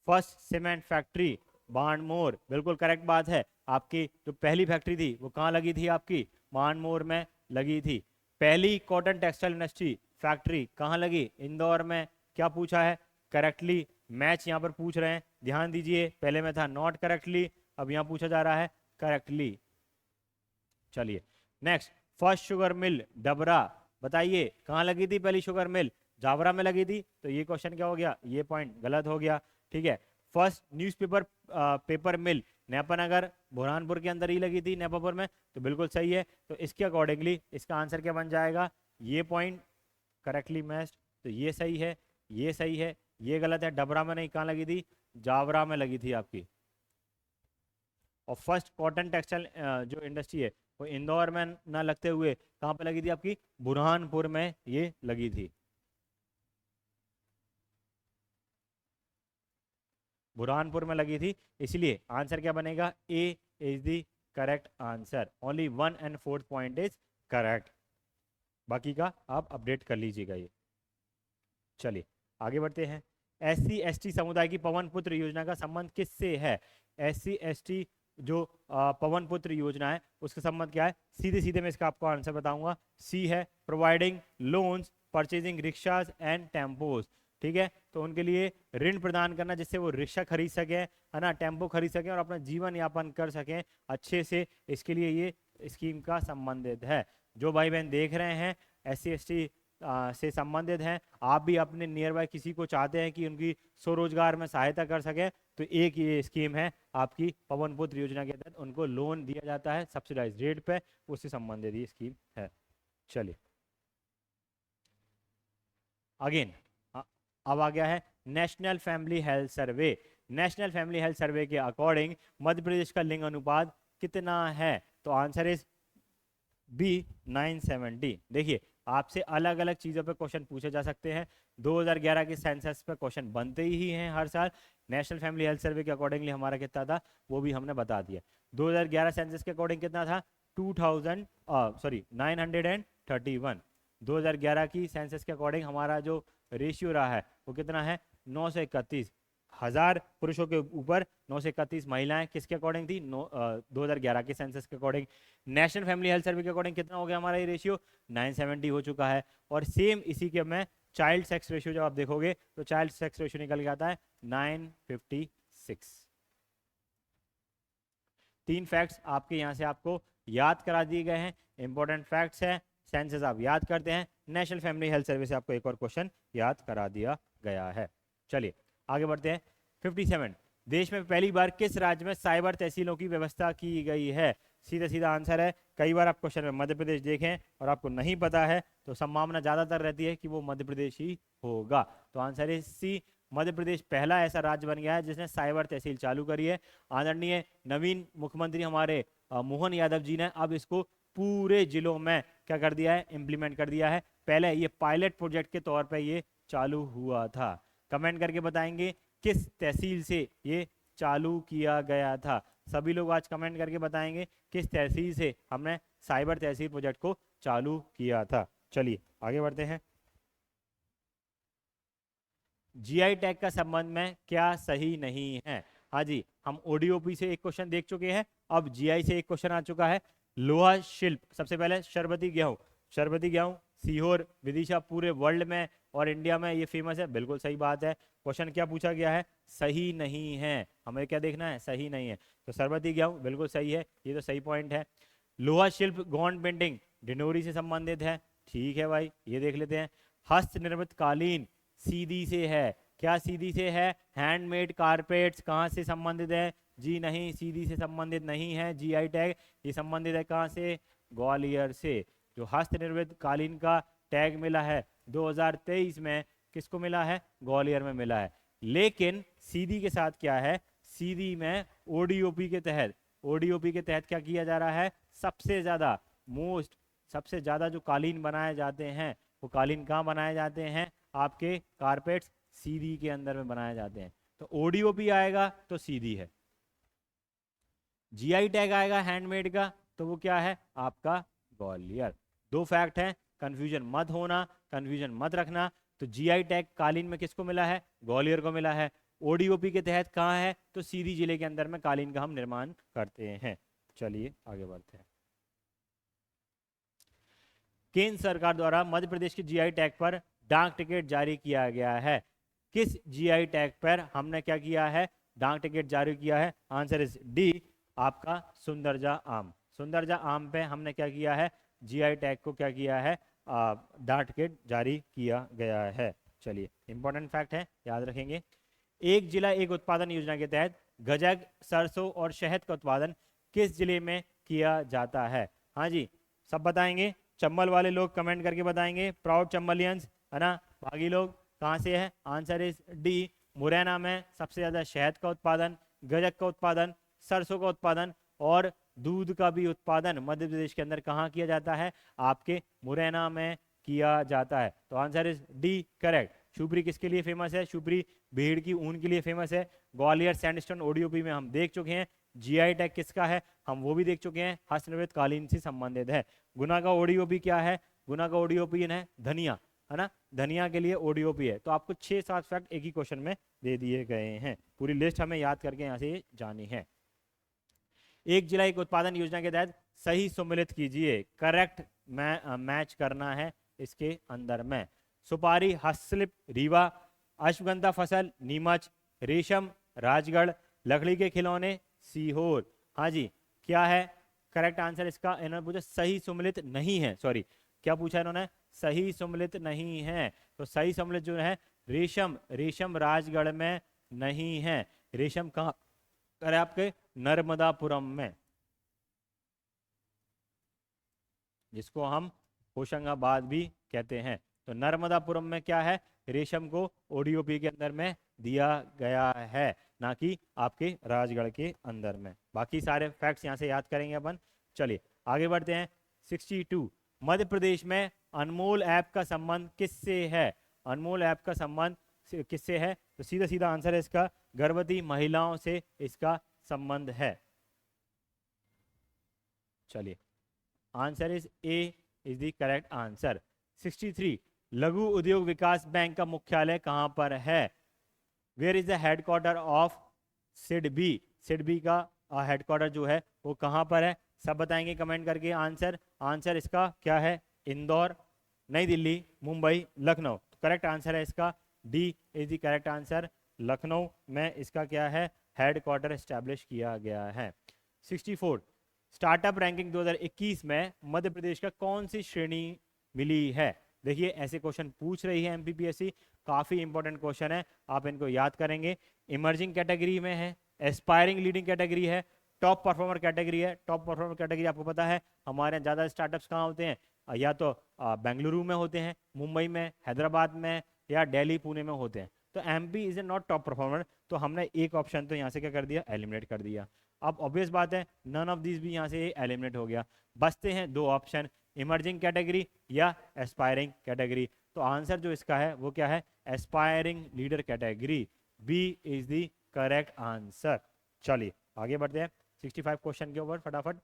First cement factory Banmore, बिल्कुल करेक्ट बात है। आपकी जो पहली फैक्ट्री थी वो कहाँ लगी थी? आपकी बाणमोर में लगी थी। पहली कॉटन टेक्सटाइल इंडस्ट्री फैक्ट्री कहाँ लगी? इंदौर में। क्या पूछा है? करेक्टली मैच यहाँ पर पूछ रहे हैं, ध्यान दीजिए। पहले में था नॉट करेक्टली, अब यहाँ पूछा जा रहा है करेक्टली। चलिए next, first sugar mill Dabra, बताइए कहाँ लगी थी पहली शुगर मिल? जावरा में लगी थी। तो ये क्वेश्चन क्या हो गया? ये पॉइंट गलत हो गया। ठीक है। फर्स्ट न्यूज़पेपर पेपर मिल नेपानगर बुरहानपुर के अंदर ही लगी थी, नेपापुर में। तो बिल्कुल सही है। तो इसके अकॉर्डिंगली इसका आंसर क्या बन जाएगा? ये पॉइंट करेक्टली मैच्ड। तो ये सही है, ये सही है, ये गलत है। डबरा में नहीं, कहाँ लगी थी? जावरा में लगी थी आपकी। और फर्स्ट कॉटन टेक्सटाइल जो इंडस्ट्री है वो इंदौर में ना लगते हुए कहाँ पे लगी थी आपकी, बुरहानपुर में ये लगी थी, बुरहानपुर में लगी थी। इसलिए आंसर क्या बनेगा, A is the correct answer. Only 1 and 4 point is correct, बाकी का आप अपडेट कर लीजिएगा ये। चलिए आगे बढ़ते हैं। SC ST समुदाय की पवन पुत्र योजना का संबंध किससे है? SC ST जो पवन पुत्र योजना है उसका संबंध क्या है? सीधे सीधे मैं इसका आपको आंसर बताऊंगा। सी है providing loans, purchasing rickshaws and tempos. ठीक है, तो उनके लिए ऋण प्रदान करना जिससे वो रिक्शा खरीद सके, है ना, टेम्पो खरीद सके और अपना जीवन यापन कर सकें अच्छे से, इसके लिए ये स्कीम का संबंधित है। जो भाई बहन देख रहे हैं SC ST से संबंधित हैं, आप भी अपने नियर बाय किसी को चाहते हैं कि उनकी स्वरोजगार में सहायता कर सके, तो एक ये स्कीम है आपकी पवन पुत्र योजना के तहत उनको लोन दिया जाता है सब्सिडाइज रेट पे, उससे संबंधित ये स्कीम है। चलिए अगेन अब आ गया है national family health survey. National family health survey के अकॉर्डिंग मध्य प्रदेश का लिंग अनुपात कितना है? तो आंसर इज बी 970। देखिए आपसे अलग अलग चीज़ों पे क्वेश्चन पूछे जा सकते हैं। 2011 के सेंसस पे क्वेश्चन बनते ही हैं हर साल। नेशनल फैमिली हेल्थ सर्वे के अकॉर्डिंगली हमारा कितना था वो भी हमने बता दिया। 2011 सेंसस के अकॉर्डिंग कितना था, 931। 2011 की सेंसस के अकॉर्डिंग हमारा जो रेशियो रहा है वो कितना है, 931। 1000 पुरुषों के ऊपर 931 महिलाएं किसके अकॉर्डिंग थी, 2011 के सेंसस के according. National family health survey के अकॉर्डिंग कितना हो गया हमारा ये रेशियो, 970 हो चुका है। और सेम इसी के मैं चाइल्ड सेक्स रेशियो जब आप देखोगे तो चाइल्ड सेक्स रेशियो निकल के आता है 956। 3 फैक्ट्स आपके यहाँ से आपको याद करा दिए गए हैं, इंपॉर्टेंट फैक्ट्स है। सेंसस आप याद करते हैं, नेशनल फैमिली हेल्थ सर्वे से आपको एक और क्वेश्चन याद करा दिया गया है। चलिए आगे बढ़ते हैं। 57 देश में पहली बार किस राज्य में साइबर तहसीलों की व्यवस्था की गई है? सीधा सीधा आंसर है, कई बार आप क्वेश्चन में मध्य प्रदेश देखें और आपको नहीं पता है तो संभावना ज़्यादातर रहती है कि वो मध्य प्रदेश ही होगा। तो आंसर है सी, मध्य प्रदेश पहला ऐसा राज्य बन गया है जिसने साइबर तहसील चालू करी है। आदरणीय नवीन मुख्यमंत्री हमारे मोहन यादव जी ने अब इसको पूरे जिलों में क्या कर दिया है, इम्प्लीमेंट कर दिया है। पहले ये पायलट प्रोजेक्ट के तौर पे ये चालू हुआ था। कमेंट करके बताएंगे किस तहसील से ये चालू किया गया था। सभी लोग आज कमेंट करके बताएंगे किस तहसील से हमने साइबर तहसील प्रोजेक्ट को चालू किया था। चलिए आगे बढ़ते हैं। जीआई टैग का संबंध में क्या सही नहीं है? हाँ जी, हम ओडीओपी से एक क्वेश्चन देख चुके हैं, अब जीआई से एक क्वेश्चन आ चुका है। लोहा शिल्प, सबसे पहले शरबती गेहूं, शरबती गेहूं सीहोर विदिशा पूरे वर्ल्ड में और इंडिया में ये फेमस है, बिल्कुल सही बात है। क्वेश्चन क्या पूछा गया है, सही नहीं है, हमें क्या देखना है, सही नहीं है। तो शरबती गेहूं बिल्कुल सही है, ये तो सही पॉइंट है। लोहा शिल्प गौंड पेंटिंग डिंडोरी से संबंधित है, ठीक है भाई, ये देख लेते हैं। हस्त निर्मित कालीन सीधी से है, क्या सीधी से है? हैंडमेड कारपेट्स कहाँ से संबंधित है? जी नहीं, सीधी से संबंधित नहीं है। जीआई टैग ये संबंधित है कहाँ से? ग्वालियर से। जो हस्त निर्मित कालीन का टैग मिला है 2023 में, किसको मिला है? ग्वालियर में मिला है। लेकिन सीधी के साथ क्या है, सीधी में ओडीओपी के तहत, ओडीओपी के तहत क्या किया जा रहा है, सबसे ज्यादा सबसे ज्यादा जो कालीन बनाए जाते हैं वो कालीन कहाँ बनाए जाते हैं, आपके कारपेट्स सीधी के अंदर में बनाए जाते हैं। तो ओडीओपी आएगा तो सीधी है। जीआई टैग आएगा हैंडमेड का तो वो क्या है, आपका ग्वालियर। 2 फैक्ट हैं, कंफ्यूजन मत होना, कंफ्यूजन मत रखना। तो जीआई टैग कालीन में किसको मिला है? ग्वालियर को मिला है। ओडीओपी के तहत कहाँ है? तो सीधी जिले के अंदर में कालीन का हम निर्माण करते हैं। चलिए आगे बढ़ते हैं। केंद्र सरकार द्वारा मध्य प्रदेश के जीआई टैग पर डाक टिकट जारी किया गया है। किस जीआई टैग पर हमने क्या किया है, डाक टिकट जारी किया है? आंसर इज डी, आपका सुंदरजा आम। सुंदरजा आम पे हमने क्या किया है, जीआई टैग को क्या किया है, डाक टिकट जारी किया गया है। चलिए इंपॉर्टेंट फैक्ट है, याद रखेंगे। एक जिला एक उत्पादन योजना के तहत गजक, सरसों और शहद का उत्पादन किस जिले में किया जाता है? हाँ जी, सब बताएंगे। चंबल वाले लोग कमेंट करके बताएंगे, प्राउड चंबलियंस, है ना, भागी लोग कहाँ से है? आंसर इज डी, मुरैना में सबसे ज्यादा शहद का उत्पादन, गजक का उत्पादन, सरसों का उत्पादन और दूध का भी उत्पादन मध्य प्रदेश के अंदर कहाँ किया जाता है? आपके मुरैना में किया जाता है। तो answer is D correct. Shivpuri किसके लिए फेमस है? शिवपुरी भेड़ की ऊन के लिए फेमस है। ग्वालियर सैंडस्टोन ओडीओपी में हम देख चुके हैं। जीआई टैग किसका है? हम वो भी देख चुके हैं, हस्तनिर्मित कालीन से संबंधित है। गुना का ओडीओपी क्या है? गुना का ओडीओपी है धनिया, है ना, धनिया के लिए ओडीओपी है। तो आपको 6-7 फैक्ट एक ही क्वेश्चन में दे दिए गए हैं, पूरी लिस्ट हमें याद करके यहाँ से जानी है। एक जिला एक उत्पादन योजना के तहत सही सम्मिलित कीजिए, करेक्ट मैच करना है इसके अंदर में। सुपारी, हस्तशिल्प रीवा, अश्वगंधा फसल नीमच, रेशम राजगढ़, लकड़ी के खिलौने सीहोर। हाँ जी, क्या है करेक्ट आंसर इसका? इन्होंने पूछा सही सम्मिलित नहीं है, सॉरी क्या पूछा इन्होंने? सही सम्मिलित नहीं है। तो सही सम्मिलित जो है रेशम, रेशम राजगढ़ में नहीं है। रेशम कहाँ है? आपके नर्मदापुरम में, जिसको हम होशंगाबाद भी कहते हैं। तो नर्मदापुरम में क्या है? रेशम को ओडीओपी के अंदर में दिया गया है, ना कि आपके राजगढ़ के अंदर में। बाकी सारे फैक्ट्स यहाँ से याद करेंगे अपन। चलिए आगे बढ़ते हैं। 62, मध्य प्रदेश में अनमोल ऐप का संबंध किससे है? अनमोल ऐप का संबंध किससे है? तो सीधा सीधा आंसर है इसका, गर्भवती महिलाओं से इसका संबंध है। चलिए answer is A is the correct answer. 63, लघु उद्योग विकास बैंक का मुख्यालय कहां पर है? Where is the headquarter of SIDBI? SIDBI का हेडक्वार्टर जो है वो कहां पर है? सब बताएंगे कमेंट करके आंसर। आंसर इसका क्या है? इंदौर, नई दिल्ली, मुंबई, लखनऊ। तो करेक्ट आंसर है इसका D is the correct answer. Lucknow में इसका क्या है? हेडक्वार्टर एस्टैब्लिश किया गया है। 64, स्टार्टअप रैंकिंग 2021 में मध्य प्रदेश का कौन सी श्रेणी मिली है? देखिए ऐसे क्वेश्चन पूछ रही है एमपीपीएससी, काफी इंपॉर्टेंट क्वेश्चन है, आप इनको याद करेंगे। इमर्जिंग कैटेगरी में है, एस्पायरिंग लीडिंग कैटेगरी है, टॉप परफॉर्मर कैटेगरी है। टॉप परफॉर्मर कैटेगरी आपको पता है हमारे यहाँ ज्यादा स्टार्टअप्स कहाँ होते हैं? या तो बेंगलुरु में होते हैं, मुंबई में, हैदराबाद में, या दिल्ली पुणे में होते हैं। तो MP is a not top performer, तो हमने एक ऑप्शन तो यहाँ से क्या कर दिया? एलिमिनेट कर दिया। अब ऑब्वियस बात है नन ऑफ दिस भी यहाँ से एलिमिनेट हो गया, बचते हैं दो ऑप्शन, इमर्जिंग कैटेगरी या एस्पायरिंग कैटेगरी। तो आंसर जो इसका है वो क्या है? Aspiring leader category, B is the correct answer. चलिए आगे बढ़ते हैं 65 क्वेश्चन के ऊपर फटाफट।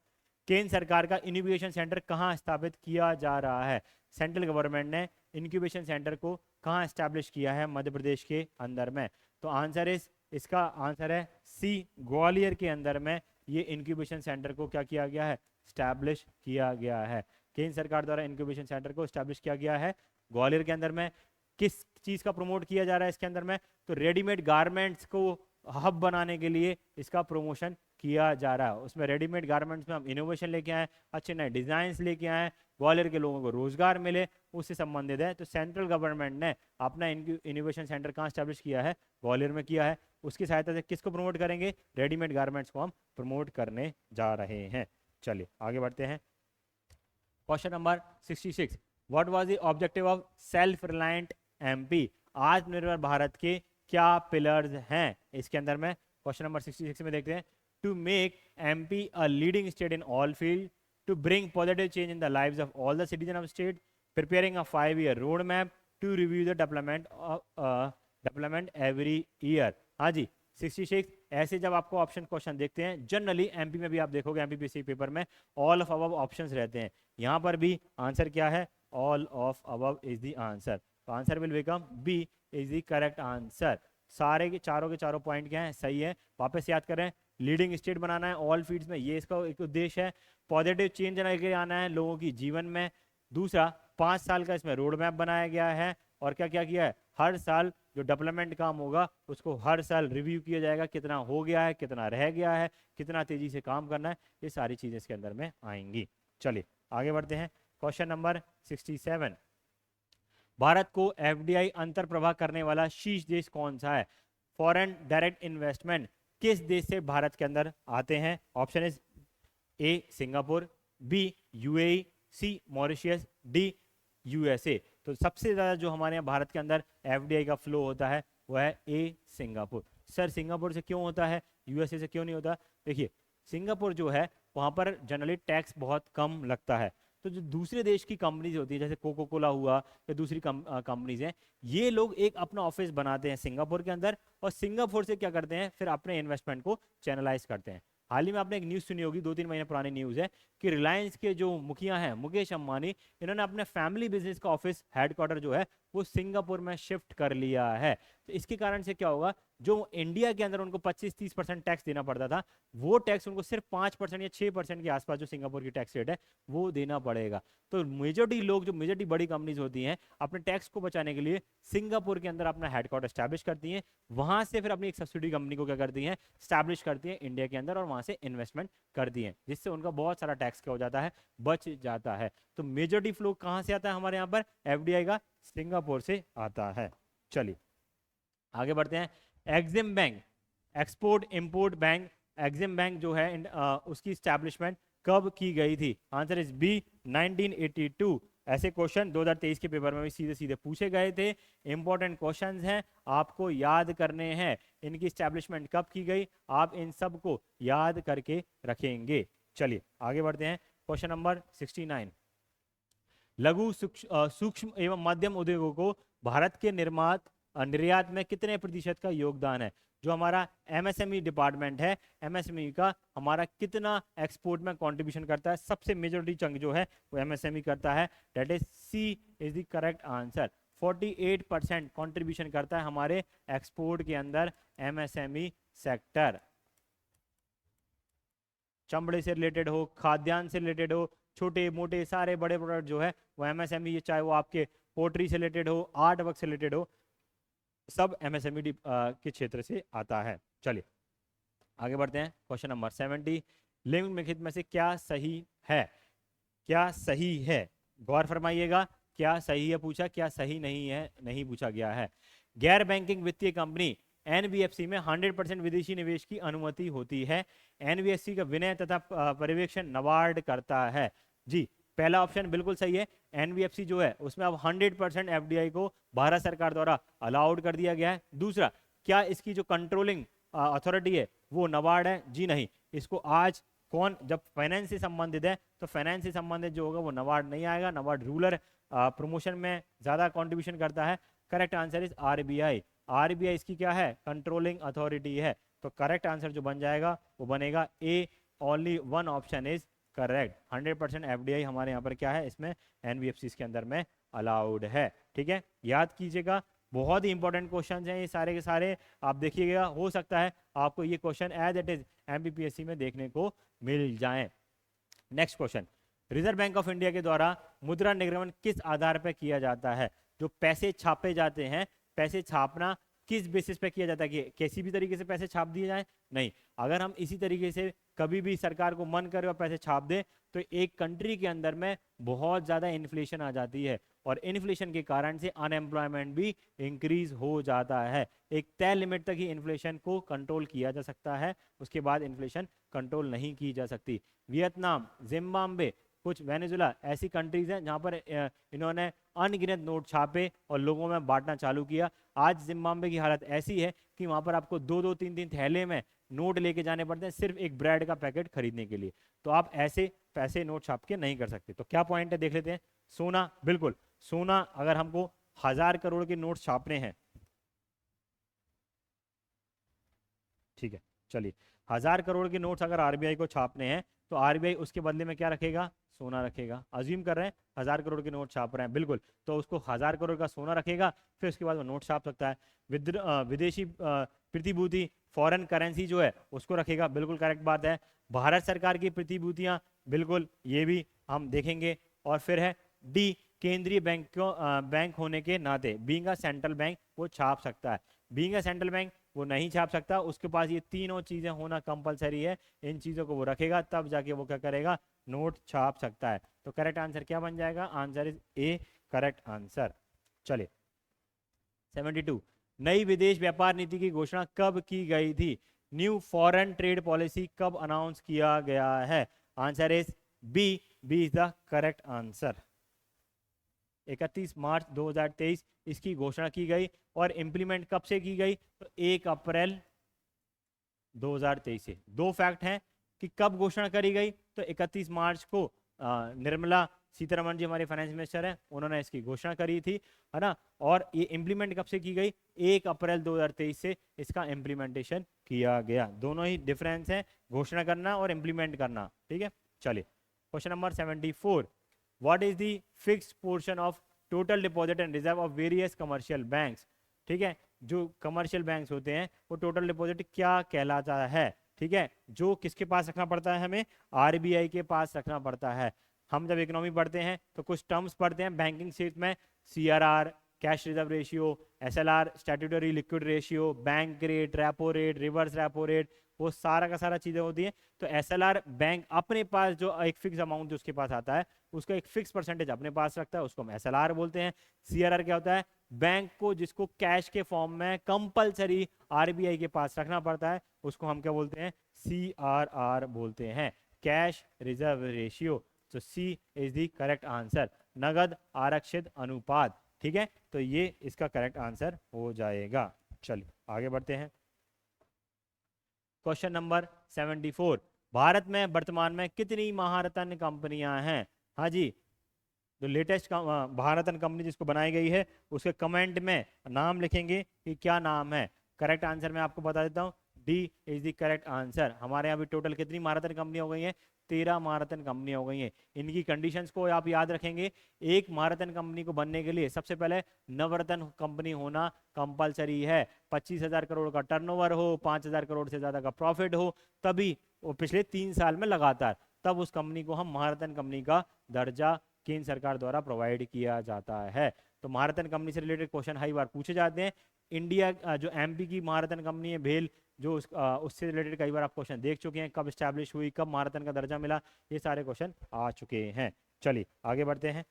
केंद्र सरकार का इनक्यूबेशन सेंटर कहाँ स्थापित किया जा रहा है? सेंट्रल गवर्नमेंट ने इनक्यूबेशन सेंटर को कहाँ एस्टैब्लिश किया है मध्य प्रदेश के अंदर में? तो आंसर इज इसका आंसर है सी, ग्वालियर के अंदर में ये इंक्यूबेशन सेंटर को क्या किया गया है? स्टैब्लिश किया गया है। केंद्र सरकार द्वारा इंक्यूबेशन सेंटर को स्टैब्लिश किया गया है ग्वालियर के अंदर में। किस चीज का प्रमोट किया जा रहा है इसके अंदर में? तो रेडीमेड गारमेंट्स को हब बनाने के लिए इसका प्रमोशन किया जा रहा है। उसमें रेडीमेड गारमेंट्स में हम इनोवेशन लेके आए, अच्छे नए डिजाइन लेके आए, ग्वालियर के लोगों को रोजगार मिले, उससे संबंधित है। तो सेंट्रल गवर्नमेंट ने अपना इनोवेशन सेंटर कहाँ स्टैब्लिश किया है? ग्वालियर में किया है। उसकी सहायता से किसको प्रमोट करेंगे? रेडीमेड गारमेंट्स को हम प्रमोट करने जा रहे हैं। चलिए आगे बढ़ते हैं। Question number 66, what was the objective of self reliant MP? आत्मनिर्भर भारत के क्या पिलर्स हैं इसके अंदर में? क्वेश्चन नंबर 66 में देखते हैं। To make MP a leading state in all field, to bring positive change in the lives of all the citizen of state, preparing a 5-year road map, to review the development every year. हाँ जी 66। ऐसे जब आपको option question देखते हैं generally MP में भी आप देखोगे एमपीपीएससी पेपर में ऑल ऑफ अबव ऑप्शंस रहते हैं। यहाँ पर भी आंसर क्या है? All of above is the answer. तो answer will become B is the correct answer. सारे के चारों पॉइंट क्या है? सही है। वापस याद करें, लीडिंग स्टेट बनाना है ऑल फील्ड्स में, ये इसका एक उद्देश्य है। पॉजिटिव चेंज लेके आना है लोगों की जीवन में। दूसरा 5 साल का इसमें रोड मैप बनाया गया है। और क्या क्या किया है? हर साल जो डेवलपमेंट काम होगा उसको हर साल रिव्यू किया जाएगा, कितना हो गया है, कितना रह गया है, कितना तेजी से काम करना है, ये सारी चीजें इसके अंदर में आएंगी। चलिए आगे बढ़ते हैं। क्वेश्चन नंबर 67, भारत को एफडीआई अंतर प्रवाह करने वाला शीर्ष देश कौन सा है? फॉरेन डायरेक्ट इन्वेस्टमेंट किस देश से भारत के अंदर आते हैं? Option is A Singapore, B UAE, C Mauritius, D USA. तो सबसे ज्यादा जो हमारे यहाँ भारत के अंदर एफडीआई का फ्लो होता है वो है ए सिंगापुर। सर सिंगापुर से क्यों होता है, यूएसए से क्यों नहीं होता? देखिए सिंगापुर जो है वहाँ पर जनरली टैक्स बहुत कम लगता है। तो जो दूसरे देश की कंपनीज होती है जैसे कोको कोला हुआ या दूसरी कंपनीज हैं, ये लोग एक अपना ऑफिस बनाते हैं सिंगापुर के अंदर, और सिंगापुर से क्या करते हैं फिर अपने इन्वेस्टमेंट को चैनलाइज करते हैं। हाल ही में आपने एक न्यूज़ सुनी होगी, 2-3 महीने पुरानी न्यूज़ है कि रिलायंस के जो मुखिया हैं मुकेश अंबानी, इन्होंने अपने फैमिली बिजनेस का ऑफिस हेडक्वार्टर जो है वो सिंगापुर में शिफ्ट कर लिया है। तो इसके कारण से क्या होगा, जो इंडिया के अंदर उनको 25-30% टैक्स देना पड़ता था, वो टैक्स उनको सिर्फ 5% या 6% के आसपास जो सिंगापुर की टैक्स रेट है वो देना पड़ेगा। तो मेजोरिटी लोग, जो मेजोरिटी बड़ी कंपनीज होती हैं, अपने टैक्स को बचाने के लिए सिंगापुर के अंदर अपना हेडक्वार्टर स्टैब्लिश करती हैं, वहां से फिर अपनी एक सब्सिडी कंपनी को क्या करती हैं, स्टैब्लिश करती हैं इंडिया के अंदर, और वहां से इन्वेस्टमेंट करती हैं, जिससे उनका बहुत सारा टैक्स क्या हो जाता है, बच जाता है। तो मेजोरिटी फ्लो कहाँ से आता है हमारे यहाँ पर, एफडीआई का सिंगापुर से आता है। चलिए आगे बढ़ते हैं। EXIM bank, export import bank, EXIM bank जो है उसकी स्टैब्लिशमेंट कब की गई थी? Answer is B 1982। ऐसे क्वेश्चन 2023 के पेपर में भी सीधे सीधे पूछे गए थे। इंपॉर्टेंट क्वेश्चंस हैं, आपको याद करने हैं। इनकी स्टैब्लिशमेंट कब की गई, आप इन सब को याद करके रखेंगे। चलिए आगे बढ़ते हैं। क्वेश्चन नंबर 69, लघु सूक्ष्म एवं मध्यम उद्योगों को भारत के निर्यात में कितने प्रतिशत का योगदान है? जो हमारा एमएसएमई डिपार्टमेंट है, एमएसएमई का हमारा कितना एक्सपोर्ट में कंट्रीब्यूशन करता है? सबसे मेजॉरिटी चंक जो है वो एमएसएमई करता है, that is C is the correct answer. 48% contribution करता है हमारे एक्सपोर्ट के अंदर एमएसएमई सेक्टर। चमड़े से रिलेटेड हो, खाद्यान्न से रिलेटेड हो, छोटे मोटे सारे बड़े प्रोडक्ट जो है वो एमएसएमई, चाहे वो आपके पोल्ट्री से रिलेटेड हो, आर्ट वर्क से रिलेटेड हो, सब एमएसएमई के क्षेत्र से आता है। चलिए आगे बढ़ते हैं। क्वेश्चन नंबर 70, निम्नलिखित में से क्या सही है? क्या सही है, गौर फरमाइएगा, क्या सही है पूछा, क्या सही नहीं है नहीं पूछा गया है। गैर बैंकिंग वित्तीय कंपनी एनबीएफसी में 100% विदेशी निवेश की अनुमति होती है। एनबीएफसी का विनय तथा पर्यवेक्षण नबार्ड करता है। जी पहला ऑप्शन बिल्कुल सही है। एनबीएफसी जो है उसमें अब 100% एफडीआई को भारत सरकार द्वारा अलाउड कर दिया गया है। दूसरा, क्या इसकी जो कंट्रोलिंग अथॉरिटी है वो नबार्ड है? जी नहीं, इसको आज कौन, जब फाइनेंस से संबंधित है तो फाइनेंस से संबंधित जो होगा वो नबार्ड नहीं आएगा। नबार्ड रूरल प्रमोशन में ज्यादा कंट्रीब्यूशन करता है। Correct answer is RBI. RBI इसकी क्या है, कंट्रोलिंग अथॉरिटी है। तो करेक्ट आंसर जो बन जाएगा वो बनेगा A, only one option is correct. 100% FDI हमारे यहाँ पर क्या है, इसमें एनबीएफसी के अंदर में अलाउड है। ठीक है, याद कीजिएगा, बहुत ही इंपॉर्टेंट क्वेश्चन हैं ये सारे के सारे। आप देखिएगा, हो सकता है आपको ये question as it is MPPSC में देखने को मिल जाए। Next question, reserve bank of India के द्वारा मुद्रा निर्गमन किस आधार पर किया जाता है? जो पैसे छापे जाते हैं, पैसे छापना किस बेसिस पे किया जाता है? कि किसी भी तरीके से पैसे छाप दिए जाए? नहीं, अगर हम इसी तरीके से कभी भी सरकार को मन करे और पैसे छाप दे तो एक कंट्री के अंदर में बहुत ज़्यादा इन्फ्लेशन आ जाती है, और इन्फ्लेशन के कारण से अनएम्प्लॉयमेंट भी इंक्रीज हो जाता है। एक तय लिमिट तक ही इन्फ्लेशन को कंट्रोल किया जा सकता है, उसके बाद इन्फ्लेशन कंट्रोल नहीं की जा सकती। वियतनाम, जिम्बाब्वे, कुछ वेनेजुला ऐसी कंट्रीज हैं जहां पर इन्होंने अनगिनत नोट छापे और लोगों में बांटना चालू किया। आज जिम्बाब्वे की हालत ऐसी है कि वहां पर आपको 2-2 3-3 थैले में नोट लेके जाने पड़ते हैं सिर्फ एक ब्रेड का पैकेट खरीदने के लिए। तो आप ऐसे पैसे नोट छाप के नहीं कर सकते। तो क्या पॉइंट है देख लेते हैं। सोना, बिल्कुल सोना, अगर हमको 1000 करोड़ के नोट छापने हैं, ठीक है, चलिए 1000 करोड़ के नोट्स अगर आरबीआई को छापने हैं तो आरबीआई उसके बदले में क्या रखेगा? सोना रखेगा। अज्यूम कर रहे हैं 1000 करोड़ के नोट छाप रहे हैं, बिल्कुल, तो उसको 1000 करोड़ का सोना रखेगा, फिर उसके बाद वो नोट छाप सकता है। विदेशी प्रतिभूति, फॉरेन करेंसी जो है उसको रखेगा, बिल्कुल करेक्ट बात है। भारत सरकार की प्रतिभूतियां, बिल्कुल ये भी हम देखेंगे। और फिर है डी, केंद्रीय बैंक होने के नाते, बीइंग अ सेंट्रल बैंक, वो छाप सकता है। बीइंग अ सेंट्रल बैंक वो नहीं छाप सकता, उसके पास ये तीनों चीजें होना कंपलसरी है। इन चीजों को वो रखेगा तब जाके वो क्या करेगा, नोट छाप सकता है। तो करेक्ट आंसर क्या बन जाएगा? Answer is A, correct answer. चलिए 72, नई विदेश व्यापार नीति की घोषणा कब की गई थी? न्यू फॉरेन ट्रेड पॉलिसी कब अनाउंस किया गया है? Answer is B, B is the correct answer. 31 मार्च 2023 इसकी घोषणा की गई, और इंप्लीमेंट कब से की गई? तो 1 अप्रैल 2023 से। दो फैक्ट हैं, कि कब घोषणा करी गई, तो 31 मार्च को निर्मला सीतारमण जी हमारे फाइनेंस मिनिस्टर हैं, उन्होंने इसकी घोषणा करी थी, है ना। और ये इम्प्लीमेंट कब से की गई, 1 अप्रैल 2023 से इसका इम्प्लीमेंटेशन किया गया। दोनों ही डिफरेंस है, घोषणा करना और इम्प्लीमेंट करना, ठीक है। चलिए question number 74, what is the fixed portion of total deposit and reserve of various commercial banks, ठीक है। जो कमर्शियल बैंक्स होते हैं वो टोटल डिपॉजिट क्या कहलाता है, ठीक है, जो किसके पास रखना पड़ता है, हमें आरबीआई के पास रखना पड़ता है। हम जब इकोनॉमी पढ़ते हैं तो कुछ टर्म्स पढ़ते हैं बैंकिंग क्षेत्र में, CRR, cash reserve ratio, SLR, statutory liquid ratio, bank rate, repo rate, reverse repo rate, वो सारा का सारा चीजें होती हैं। तो एसएलआर बैंक अपने पास जो एक फिक्स अमाउंट जो उसके पास आता है उसका एक फिक्स परसेंटेज अपने पास रखता है, उसको हम एसएलआर बोलते हैं। सीआरआर क्या होता है, बैंक को जिसको कैश के फॉर्म में कंपलसरी आरबीआई के पास रखना पड़ता है उसको हम क्या बोलते हैं, सीआरआर बोलते हैं, कैश रिजर्व रेशियो। तो सी इज द करेक्ट आंसर, नगद आरक्षित अनुपात, ठीक है। तो ये इसका करेक्ट आंसर हो जाएगा। चलिए आगे बढ़ते हैं। क्वेश्चन नंबर 74, भारत में वर्तमान में कितनी महारत्न कंपनियां हैं। हाँ जी, जो लेटेस्ट भारतन कंपनी जिसको बनाई गई है उसके कमेंट में नाम लिखेंगे कि क्या नाम है। करेक्ट आंसर मैं आपको बता देता हूँ, D is the correct answer. हमारे यहाँ भी टोटल कितनी महारतन कंपनी हो गई है, 13 महारतन कंपनी हो गई है। इनकी कंडीशंस को आप याद रखेंगे, एक महारतन कंपनी को बनने के लिए सबसे पहले नवरत्न कंपनी होना कंपलसरी है, 25,000 करोड़ का टर्नओवर हो, 5,000 करोड़ से ज्यादा का प्रॉफिट हो, तभी वो पिछले 3 साल में लगातार, तब उस कंपनी को हम महारतन कंपनी का दर्जा केंद्र सरकार द्वारा प्रोवाइड किया जाता है। तो महारतन कंपनी से रिलेटेड क्वेश्चन कई बार पूछे जाते हैं। इंडिया जो एमपी की महारतन कंपनी है भेल, जो उससे रिलेटेड कई बार आप क्वेश्चन देख चुके हैं, कब स्टैब्लिश हुई, कब महारतन का दर्जा मिला, ये सारे क्वेश्चन आ चुके हैं। चलिए आगे बढ़ते हैं।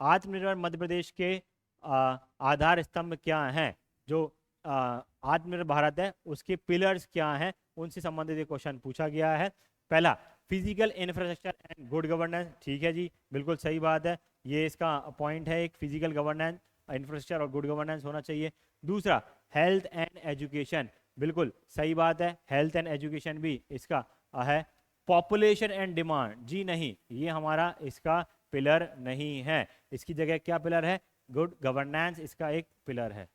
आत्मनिर्भर मध्य प्रदेश के आधार स्तंभ क्या हैं, जो आत्मनिर्भर भारत है उसके पिलर्स क्या हैं, उनसे संबंधित ये क्वेश्चन पूछा गया है। पहला, physical infrastructure and good governance, ठीक है जी, बिल्कुल सही बात है, ये इसका पॉइंट है, एक फिजिकल गवर्नेंस, इंफ्रास्ट्रक्चर और गुड गवर्नेंस होना चाहिए। दूसरा, हेल्थ एंड एजुकेशन, बिल्कुल सही बात है, हेल्थ एंड एजुकेशन भी इसका है। पॉपुलेशन एंड डिमांड, जी नहीं, ये हमारा इसका पिलर नहीं है, इसकी जगह क्या पिलर है, गुड गवर्नेंस इसका एक पिलर है,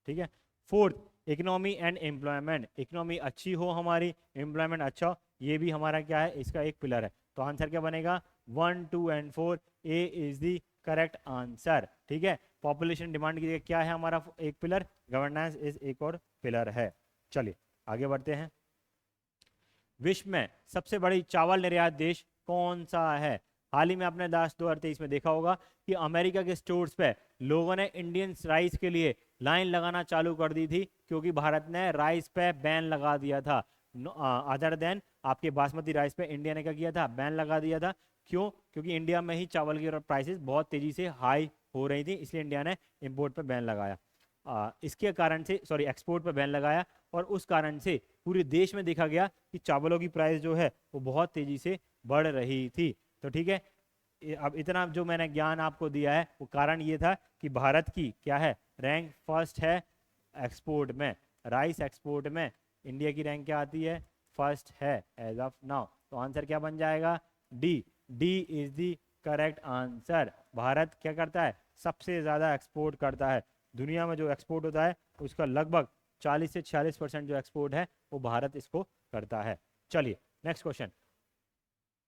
ठीक है। Fourth, economy and employment, economy अच्छी हो हमारी, एम्प्लॉयमेंट अच्छा हो, ये भी हमारा क्या है, इसका एक पिलर है। तो आंसर क्या बनेगा, 1, 2 and 4, A is the correct answer, ठीक है। पॉपुलेशन डिमांड की क्या है हमारा एक पिलर, गवर्नेंस इज एक और पिलर है। चलिए आगे बढ़ते हैं। विश्व में सबसे बड़ी चावल निर्यात देश कौन सा है। हाल ही में आपने 2023 में देखा होगा कि अमेरिका के स्टोर्स पे लोगों ने इंडियन राइस के लिए लाइन लगाना चालू कर दी थी, क्योंकि भारत ने राइस पे बैन लगा दिया था। अदर देन आपके बासमती राइस पे इंडिया ने क्या किया था, बैन लगा दिया था। क्यों, क्योंकि इंडिया में ही चावल की प्राइसेस बहुत तेजी से हाई हो रही थी, इसलिए इंडिया ने इम्पोर्ट पर बैन लगाया, इसके कारण से सॉरी एक्सपोर्ट पर बैन लगाया, और उस कारण से पूरे देश में देखा गया कि चावलों की प्राइस जो है वो बहुत तेजी से बढ़ रही थी। तो ठीक है, अब इतना जो मैंने ज्ञान आपको दिया है वो कारण ये था कि भारत की क्या है, रैंक फर्स्ट है एक्सपोर्ट में, राइस एक्सपोर्ट में इंडिया की रैंक क्या आती है, फर्स्ट है एज ऑफ नाउ। तो आंसर क्या बन जाएगा, D, D is the correct answer. Bharat क्या करता है, सबसे ज्यादा एक्सपोर्ट करता है, दुनिया में जो एक्सपोर्ट होता है उसका लगभग 40 से 46% जो एक्सपोर्ट है वो भारत इसको करता है। चलिए नेक्स्ट क्वेश्चन,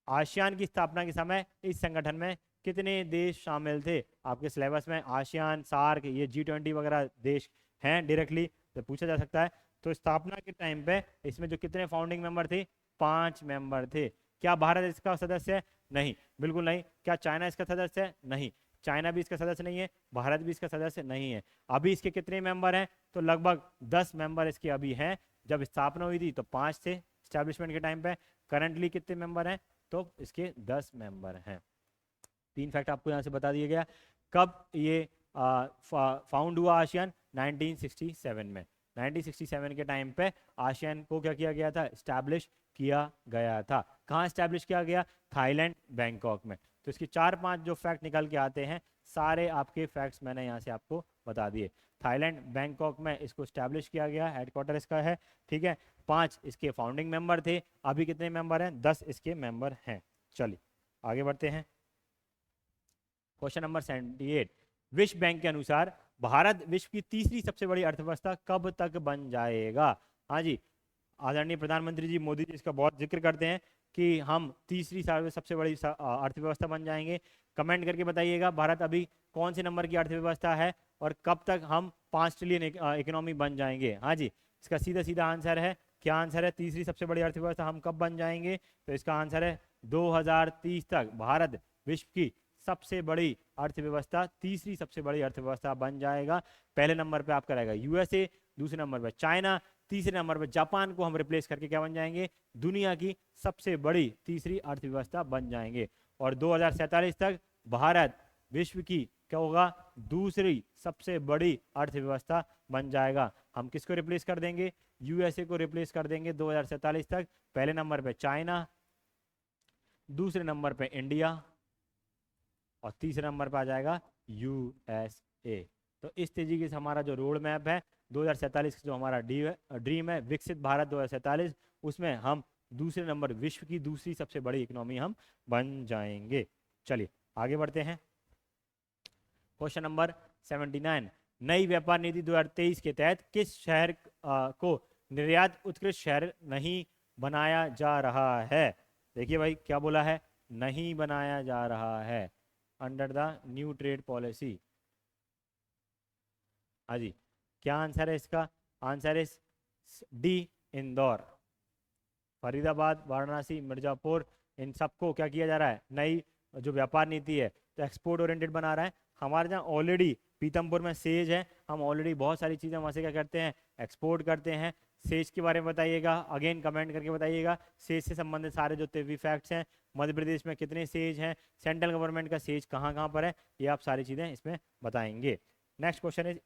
आसियान की स्थापना के समय इस संगठन में कितने देश शामिल थे। आपके सिलेबस में आसियान, सार्क, ये G20 वगैरह देश हैं डायरेक्टली, तो पूछा जा सकता है। तो स्थापना के टाइम पे इसमें जो कितने फाउंडिंग मेंबर थे, 5 मेंबर थे। क्या भारत इसका सदस्य है, नहीं, बिल्कुल नहीं। क्या चाइना इसका सदस्य है, नहीं, चाइना भी इसका सदस्य नहीं है, भारत भी इसका सदस्य नहीं है। अभी इसके कितने मेंबर हैं, तो लगभग 10 मेंबर इसके अभी हैं। जब स्थापना हुई थी तो 5 थे स्टैब्लिशमेंट के टाइम पे, करंटली कितने मेंबर हैं, तो इसके 10 मेंबर हैं। 3 फैक्ट आपको यहाँ से बता दिया गया। कब ये फाउंड हुआ आसियान, 1967 में, 1967 के टाइम पे आसियान को क्या किया गया था, स्टैब्लिश किया गया था। कहाँ स्टैब्लिश किया गया, थाईलैंड, बैंकॉक में। तो इसके 4-5 जो फैक्ट निकल के आते हैं, सारे आपके फैक्ट्स मैंने यहाँ से आपको बता दिए। थाईलैंड बैंकॉक में इसको स्टैब्लिश किया गया, हेडक्वार्टर इसका है, ठीक है। 5 इसके फाउंडिंग मेंबर थे, अभी कितने मेंबर हैं? 10 इसके मेंबर हैं। चलिए आगे बढ़ते हैं। क्वेश्चन नंबर 78, विश्व बैंक के अनुसार भारत विश्व की तीसरी सबसे बड़ी अर्थव्यवस्था कब तक बन जाएगा? हाँ जी, आदरणीय प्रधानमंत्री जी मोदी जी इसका बहुत जिक्र करते हैं कि हम तीसरी सबसे बड़ी अर्थव्यवस्था बन जाएंगे। कमेंट करके बताइएगा भारत अभी कौन से नंबर की अर्थव्यवस्था है और कब तक हम 5 ट्रिलियन इकोनॉमी बन जाएंगे। हाँ जी, इसका सीधा सीधा आंसर है, क्या आंसर है? तीसरी सबसे बड़ी अर्थव्यवस्था हम कब बन जाएंगे? तो इसका आंसर है 2030 तक भारत विश्व की सबसे बड़ी अर्थव्यवस्था, तीसरी सबसे बड़ी अर्थव्यवस्था बन जाएगा। पहले नंबर पे आपका रहेगा यूएसए, दूसरे नंबर पे चाइना, तीसरे नंबर पे जापान को हम रिप्लेस करके क्या बन जाएंगे? दुनिया की सबसे बड़ी तीसरी अर्थव्यवस्था बन जाएंगे। और 2047 तक भारत विश्व की क्या होगा? दूसरी सबसे बड़ी अर्थव्यवस्था बन जाएगा। हम किसको रिप्लेस कर देंगे? यूएसए को रिप्लेस कर देंगे 2047 तक। पहले नंबर पे चाइना, दूसरे नंबर पे इंडिया और तीसरे नंबर पे आ जाएगा यूएसए। तो इस तरीके से हमारा जो रोड मैप है 2047 जो हमारा ड्रीम है विकसित भारत 2047, उसमें हम दूसरे नंबर विश्व की दूसरी सबसे बड़ी इकोनॉमी हम बन जाएंगे। चलिए आगे बढ़ते हैं। क्वेश्चन नंबर 79, नई व्यापार नीति 2023 के तहत किस शहर को निर्यात उत्कृष्ट शहर नहीं बनाया जा रहा है? देखिए भाई क्या बोला है, नहीं बनाया जा रहा है under the new trade policy. हाँ जी, क्या आंसर है इसका? Answer is D, Indore. Faridabad, Varanasi, Mirzapur, इन सबको क्या किया जा रहा है? नई जो व्यापार नीति है तो एक्सपोर्ट ओरिएंटेड बना रहा है। हमारे यहाँ ऑलरेडी पीतमपुर में सेज है, हम ऑलरेडी बहुत सारी चीज़ें वहाँ से क्या करते हैं? एक्सपोर्ट करते हैं। सेज के बारे में बताइएगा, अगेन कमेंट करके बताइएगा। सेज से संबंधित सारे जो भी फैक्ट्स हैं, मध्य प्रदेश में कितने सेज हैं, सेंट्रल गवर्नमेंट का सेज कहाँ कहाँ पर है, ये आप सारी चीज़ें इसमें बताएंगे। नेक्स्ट क्वेश्चन इज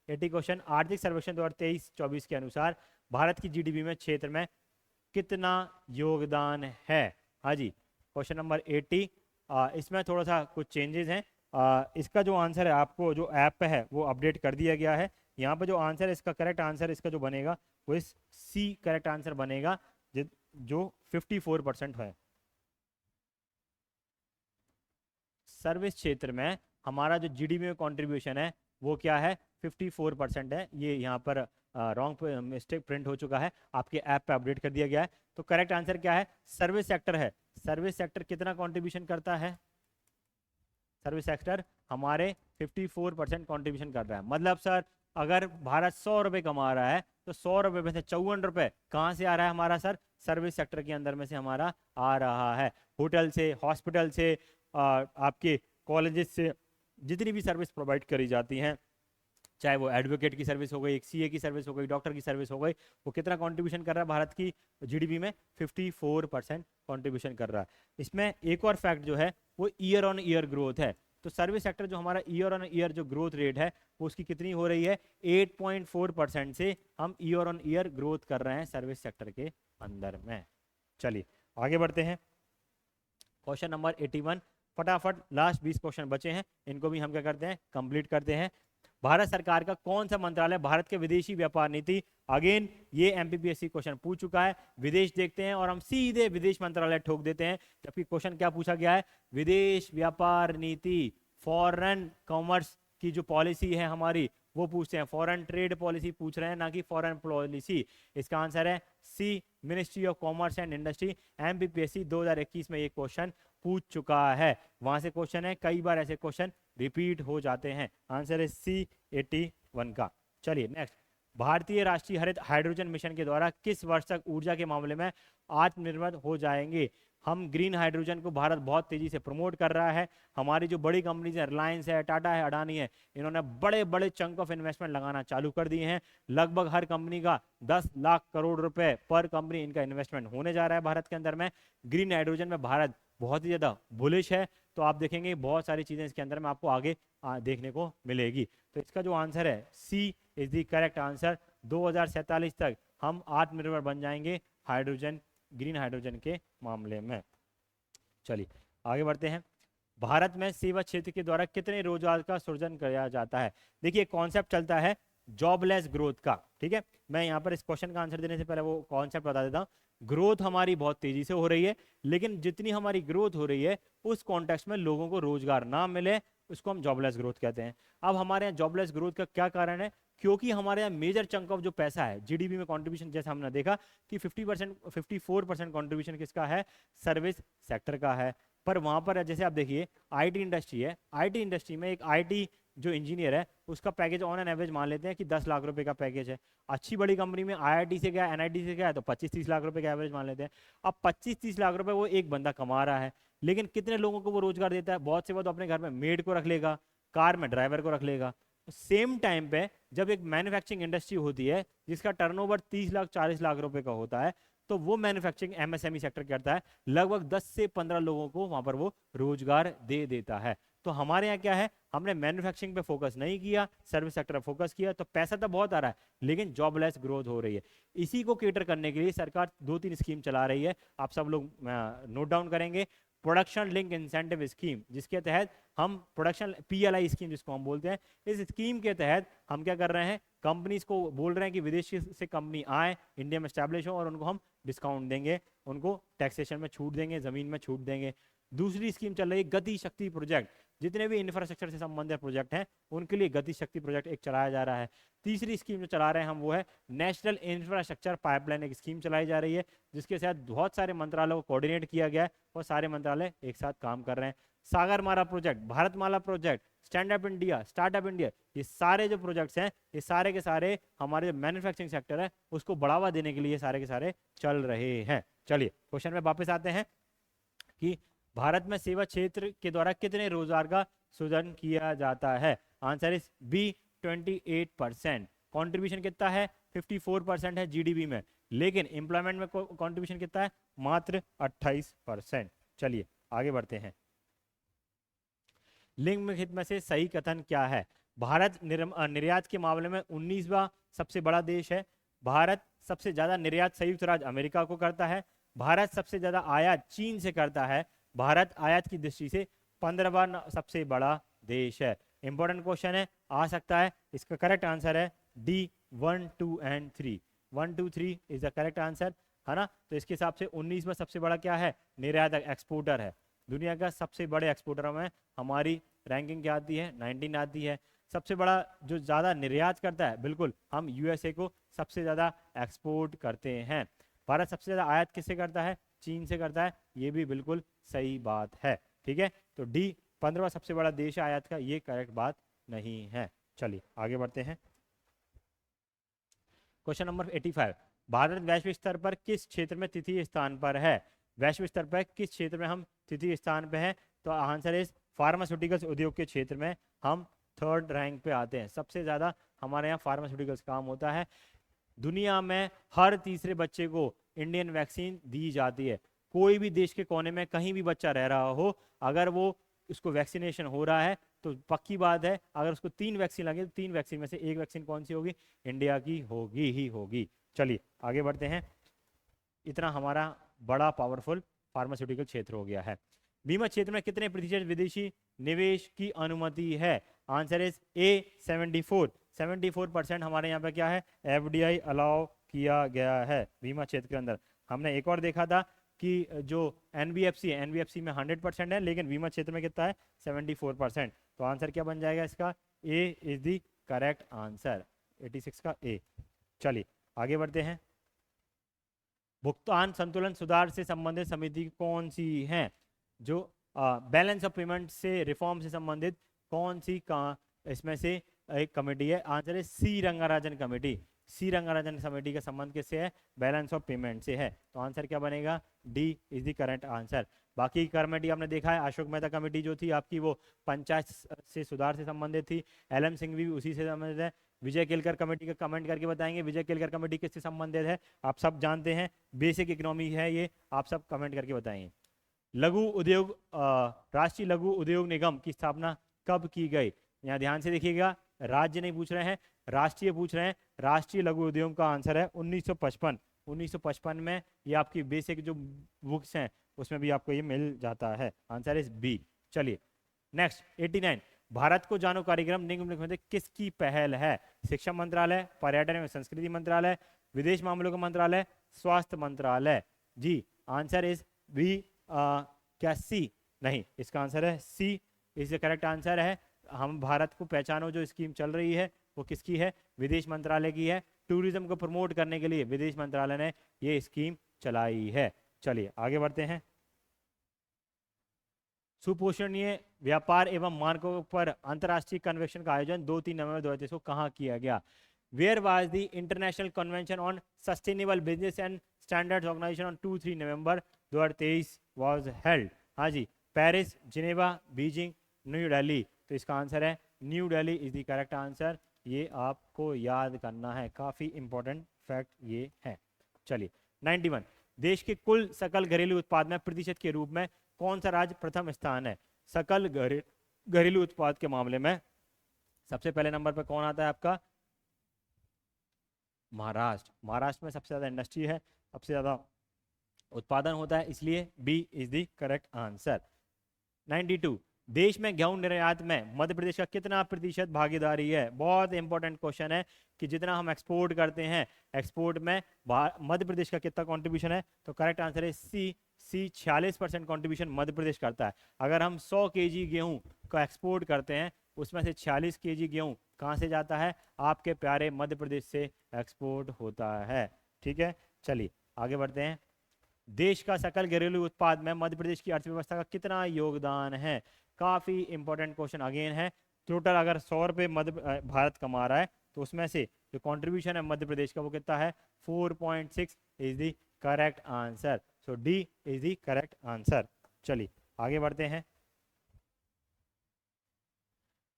80 क्वेश्चन, आर्थिक सर्वेक्षण 2023-24 के अनुसार भारत की जीडीपी में क्षेत्र में कितना योगदान है? हाँ जी, क्वेश्चन नंबर 80, इसमें थोड़ा सा कुछ चेंजेस हैं। इसका जो आंसर है आपको जो ऐप पे है वो अपडेट कर दिया गया है। यहाँ पे जो आंसर है इसका करेक्ट आंसर इसका जो बनेगा वो इस सी करेक्ट आंसर बनेगा जो 54% है। सर्विस क्षेत्र में हमारा जो जीडीपी में कंट्रीब्यूशन है वो क्या है? 54% है। ये यहाँ पर रॉन्ग मिस्टेक प्रिंट हो चुका है, आपके ऐप पे अपडेट कर दिया गया है। तो करेक्ट आंसर क्या है? सर्विस सेक्टर है। सर्विस सेक्टर कितना कंट्रीब्यूशन करता है? सर्विस सेक्टर हमारे 54% कंट्रीब्यूशन कर रहा है। मतलब सर अगर भारत 100 रुपए कमा रहा है तो 100 रुपए में से 54 रुपए कहाँ से आ रहा है हमारा? सर सर्विस सेक्टर के अंदर में से हमारा आ रहा है। होटल से, हॉस्पिटल से, आपके कॉलेजेस से, जितनी भी सर्विस प्रोवाइड करी जाती हैं, चाहे वो एडवोकेट की सर्विस हो गई, एक सीए की सर्विस हो गई, डॉक्टर की सर्विस हो गई, वो कितना कंट्रीब्यूशन कर रहा है भारत की जीडीपी में? 54% कंट्रीब्यूशन कर रहा है। इसमें एक और फैक्ट जो है वो ईयर ऑन ईयर ग्रोथ है। तो सर्विस सेक्टर जो हमारा ईयर ऑन ईयर जो ग्रोथ रेट है वो उसकी कितनी हो रही है? 8.4% से हम ईयर ऑन ईयर ग्रोथ कर रहे हैं सर्विस सेक्टर के अंदर में। चलिए आगे बढ़ते हैं। क्वेश्चन नंबर 81, फटाफट लास्ट 20 क्वेश्चन बचे हैं, इनको भी हम क्या करते हैं? कंप्लीट करते हैं। भारत सरकार का कौन सा मंत्रालय भारत के विदेशी व्यापार नीति, अगेन ये एमपीपीएससी क्वेश्चन पूछ चुका है, विदेश देखते हैं और हम सीधे विदेश मंत्रालय ठोक देते हैं, जबकि क्वेश्चन क्या पूछा गया है? विदेश व्यापार नीति, फॉरेन कॉमर्स की जो पॉलिसी है हमारी वो पूछते हैं, फॉरेन ट्रेड पॉलिसी पूछ रहे हैं, ना कि फॉरेन पॉलिसी। इसका आंसर है C, ministry of commerce and industry. MPPSC 2021 में ये क्वेश्चन पूछ चुका है, वहां से क्वेश्चन है, कई बार ऐसे क्वेश्चन रिपीट हो जाते हैं। आंसर है सी 81 का। चलिए नेक्स्ट, भारतीय राष्ट्रीय हरित हाइड्रोजन मिशन के द्वारा किस वर्ष तक ऊर्जा के मामले में आत्मनिर्भर हो जाएंगे? हम ग्रीन हाइड्रोजन को भारत बहुत तेजी से प्रमोट कर रहा है। हमारी जो बड़ी कंपनीज है, रिलायंस है, टाटा है, अडानी है, इन्होंने बड़े बड़े चंक ऑफ इन्वेस्टमेंट लगाना चालू कर दिए हैं। लगभग हर कंपनी का 10 लाख करोड़ रुपए पर कंपनी इनका इन्वेस्टमेंट होने जा रहा है भारत के अंदर में। ग्रीन हाइड्रोजन में भारत बहुत ही ज्यादा बुलिश है। तो आप देखेंगे बहुत सारी चीजें इसके अंदर में आपको आगे देखने को मिलेगी। तो इसका जो आंसर है C is the correct answer. 2047 तक हम आत्मनिर्भर बन जाएंगे हाइड्रोजन, ग्रीन हाइड्रोजन के मामले में। चलिए आगे बढ़ते हैं। भारत में सेवा क्षेत्र के द्वारा कितने रोजगार का सृजन किया जाता है। देखिए कॉन्सेप्ट चलता है जॉबलेस ग्रोथ का, ठीक है। मैं यहाँ पर इस क्वेश्चन का आंसर देने से पहले वो कॉन्सेप्ट बता देता हूँ। ग्रोथ हमारी बहुत तेजी से हो रही है, लेकिन जितनी हमारी ग्रोथ हो रही है उस कॉन्टेक्स्ट में लोगों को रोजगार ना मिले, उसको हम जॉबलेस ग्रोथ कहते हैं। अब हमारे यहाँ जॉबलेस ग्रोथ का क्या कारण है, क्योंकि हमारे यहाँ मेजर चंक ऑफ जो पैसा है जीडीपी में कंट्रीब्यूशन, जैसे हमने देखा कि 50% 54% कंट्रीब्यूशन किसका है, सर्विस सेक्टर का है। पर वहां पर जैसे आप देखिए आईटी इंडस्ट्री है, आईटी इंडस्ट्री में एक आईटी जो इंजीनियर है उसका पैकेज ऑन एन एवरेज मान लेते हैं कि 10 लाख रुपए का पैकेज है। अच्छी बड़ी कंपनी में आईआईटी से गया, एनआईटी से गया, तो 25-30 लाख रुपए का एवरेज मान लेते हैं। अब 25-30 लाख रुपए वो एक बंदा कमा रहा है, लेकिन कितने लोगों को वो रोजगार देता है, बहुत से वो तो अपने घर में मेड को रख लेगा, कार में ड्राइवर को रख लेगा। सेम टाइम पे जब एक मैन्युफैक्चरिंग इंडस्ट्री होती है जिसका टर्नओवर 30 लाख 40 लाख रुपए का होता है, तो वो मैन्युफैक्चरिंग एमएसएमई सेक्टर करता है, लगभग 10 से 15 लोगों को वहां पर वो रोजगार दे देता है। तो हमारे यहाँ क्या है, हमने मैन्युफैक्चरिंग पे फोकस नहीं किया, सर्विस सेक्टर पे फोकस किया, तो पैसा तो बहुत आ रहा है लेकिन जॉबलेस ग्रोथ हो रही है। इसी को केटर करने के लिए सरकार 2-3 स्कीम चला रही है, आप सब लोग नोट डाउन करेंगे। प्रोडक्शन लिंक इंसेंटिव स्कीम, जिसके तहत हम प्रोडक्शन पीएलआई स्कीम जिसको हम बोलते हैं, इस स्कीम के तहत हम क्या कर रहे हैं, कंपनीज को बोल रहे हैं कि विदेशी से कंपनी आए, इंडिया में स्टैब्लिश हो, और उनको हम डिस्काउंट देंगे, उनको टैक्सेशन में छूट देंगे, जमीन में छूट देंगे। दूसरी स्कीम चल रही है गति शक्ति प्रोजेक्ट, जितने भी इंफ्रास्ट्रक्चर से संबंधित प्रोजेक्ट हैं उनके लिए गति शक्ति प्रोजेक्ट एक चलाया जा रहा है। तीसरी स्कीम जो चला रहे हैं हम वो है नेशनल इंफ्रास्ट्रक्चर पाइपलाइन, एक स्कीम चलाई जा रही है जिसके साथ बहुत सारे मंत्रालयों को कोऑर्डिनेट किया गया है और सारे मंत्रालय एक साथ काम कर रहे हैं। Sagarmala project, Bharatmala project, stand up India, startup India, ये सारे जो प्रोजेक्ट्स हैं ये सारे के सारे हमारे जो मैन्युफैक्चरिंग सेक्टर है उसको बढ़ावा देने के लिए सारे के सारे चल रहे हैं। चलिए क्वेश्चन में वापस आते हैं कि भारत में सेवा क्षेत्र के द्वारा कितने रोजगार का सृजन किया जाता है। Answer is B 28%। कॉन्ट्रीब्यूशन कितना है, 54% है जीडीपी में, लेकिन एम्प्लॉयमेंट में कॉन्ट्रीब्यूशन कितना है, मात्र 28%। चलिए आगे बढ़ते हैं। लिंग में हित में से सही कथन क्या है। भारत निर्यात के मामले में 19वां सबसे बड़ा देश है। भारत सबसे ज्यादा निर्यात संयुक्त राज्य अमेरिका को करता है। भारत सबसे ज्यादा आयात चीन से करता है। भारत आयात की दृष्टि से 15वां सबसे बड़ा देश है। इंपॉर्टेंट क्वेश्चन है, आ सकता है। इसका करेक्ट आंसर है D 1, 2 and 3। 1, 2, 3 is the correct answer, है ना। तो इसके हिसाब से 19वां सबसे बड़ा क्या है, निर्यातक, एक्सपोर्टर है। दुनिया का सबसे बड़े एक्सपोर्टरों में हमारी रैंकिंग क्या आती है, 19 आती है। सबसे बड़ा जो ज़्यादा निर्यात करता है, बिल्कुल हम यूएसए को सबसे ज़्यादा एक्सपोर्ट करते हैं। भारत सबसे ज़्यादा आयात किससे करता है, चीन से करता है, ये भी बिल्कुल सही बात है। ठीक है, तो डी 15वां सबसे बड़ा देश है आयात का, ये करेक्ट बात नहीं है। चलिए आगे बढ़ते हैं। क्वेश्चन नंबर 85, भारत वैश्विक स्तर पर किस क्षेत्र में तृतीय स्थान पर है। वैश्विक स्तर पर किस क्षेत्र में हम तृतीय स्थान पे हैं, तो आंसर इज फार्मास्यूटिकल्स उद्योग के क्षेत्र में हम 3rd रैंक पे आते हैं। सबसे ज़्यादा हमारे यहाँ फार्मास्यूटिकल्स काम होता है। दुनिया में हर तीसरे बच्चे को इंडियन वैक्सीन दी जाती है। कोई भी देश के कोने में कहीं भी बच्चा रह रहा हो, अगर वो उसको वैक्सीनेशन हो रहा है तो पक्की बात है, अगर उसको 3 वैक्सीन लगे तो 3 वैक्सीन में से एक वैक्सीन कौन सी होगी, इंडिया की होगी ही होगी। चलिए आगे बढ़ते हैं। इतना हमारा बड़ा पावरफुल फार्मास्यूटिकल क्षेत्र हो गया है। बीमा क्षेत्र में कितने प्रतिशत विदेशी निवेश की अनुमति है। आंसर इज ए 74% हमारे यहाँ पे क्या है, एफडीआई अलाउ किया गया है बीमा क्षेत्र के अंदर। हमने एक और देखा था कि जो एनबीएफसी है, एनबीएफसी में 100% है, लेकिन बीमा क्षेत्र में कितना है, 74%। तो आंसर क्या बन जाएगा इसका, ए इज द करेक्ट आंसर, 86 का ए। चलिए आगे बढ़ते हैं। भुगतान संतुलन सुधार से संबंधित समिति कौन सी है, जो बैलेंस ऑफ पेमेंट से रिफॉर्म से संबंधित कौन सी इसमें से एक कमेटी है। आंसर है सी रंगाराजन कमेटी। सी रंगाराजन कमेटी का संबंध किससे है, बैलेंस ऑफ पेमेंट से है। तो आंसर क्या बनेगा, D is the correct answer. बाकी कमेटी आपने देखा है, अशोक मेहता कमेटी जो थी आपकी वो पंचायत से सुधार से संबंधित थी। एलएम सिंह भी उसी से संबंधित है। विजय केलकर कमेटी का कमेंट करके बताएंगे, विजय केलकर कमेटी किससे संबंधित है, आप सब जानते हैं, बेसिक इकोनॉमी है ये, आप सब कमेंट करके बताएंगे। लघु उद्योग राष्ट्रीय लघु उद्योग निगम की स्थापना कब की गई। यहाँ ध्यान से देखिएगा, राज्य नहीं पूछ रहे हैं, राष्ट्रीय पूछ रहे हैं। राष्ट्रीय लघु उद्योग का आंसर है 1955। 1955 में ये आपकी बेसिक जो बुक्स हैं उसमें भी आपको ये मिल जाता है। Answer is B. चलिए नेक्स्ट 89, भारत को जानो कार्यक्रम निम्नलिखित में से किसकी पहल है? शिक्षा मंत्रालय, पर्यटन एवं संस्कृति मंत्रालय, विदेश मामलों का मंत्रालय, स्वास्थ्य मंत्रालय। जी आंसर इज बी, क्या सी? नहीं, इसका आंसर है C is the correct answer है। हम भारत को पहचानो जो स्कीम चल रही है वो किसकी है? विदेश मंत्रालय की है। टूरिज्म को प्रमोट करने के लिए विदेश मंत्रालय ने ये स्कीम चलाई है। चलिए आगे बढ़ते हैं। सुपोषणीय व्यापार एवं मानकों पर अंतर्राष्ट्रीय कन्वेंशन का आयोजन 2-3 नवंबर 2023 को कहाँ किया गया? Where was the international convention on sustainable business and standards organisation on 2-3 November 2023 was held? हाँ जी, Paris, Geneva, Beijing, New Delhi. तो इसका आंसर है New Delhi is the correct answer. ये आपको याद करना है, काफी इंपॉर्टेंट फैक्ट ये है। चलिए 91, देश के कुल सकल घरेलू उत्पाद में प्रतिशत के रूप में कौन सा राज्य प्रथम स्थान है? सकल घरेलू उत्पाद के मामले में सबसे पहले नंबर पर कौन आता है आपका? महाराष्ट्र। महाराष्ट्र में सबसे ज्यादा इंडस्ट्री है, सबसे ज्यादा उत्पादन होता है, इसलिए B is the correct answer. 92, देश में गेहूं निर्यात में मध्य प्रदेश का कितना प्रतिशत भागीदारी है? बहुत इंपॉर्टेंट क्वेश्चन है कि जितना हम एक्सपोर्ट करते हैं, एक्सपोर्ट में मध्य प्रदेश का कितना कंट्रीब्यूशन है? तो करेक्ट आंसर है सी 46% कंट्रीब्यूशन मध्य प्रदेश करता है। अगर हम 100 केजी गेहूं का एक्सपोर्ट करते हैं, उसमें से 46 केजी गेहूं कहाँ से जाता है? आपके प्यारे मध्य प्रदेश से एक्सपोर्ट होता है। ठीक है, चलिए आगे बढ़ते हैं। देश का सकल घरेलू उत्पाद में मध्य प्रदेश की अर्थव्यवस्था का कितना योगदान है? काफी इंपॉर्टेंट क्वेश्चन अगेन है। टोटल अगर 100 रुपये मध्य भारत कमा रहा है तो उसमें से जो कंट्रीब्यूशन है मध्य प्रदेश का वो कितना है? 4.6 is the correct answer. So D is the correct answer. चलिए आगे बढ़ते हैं।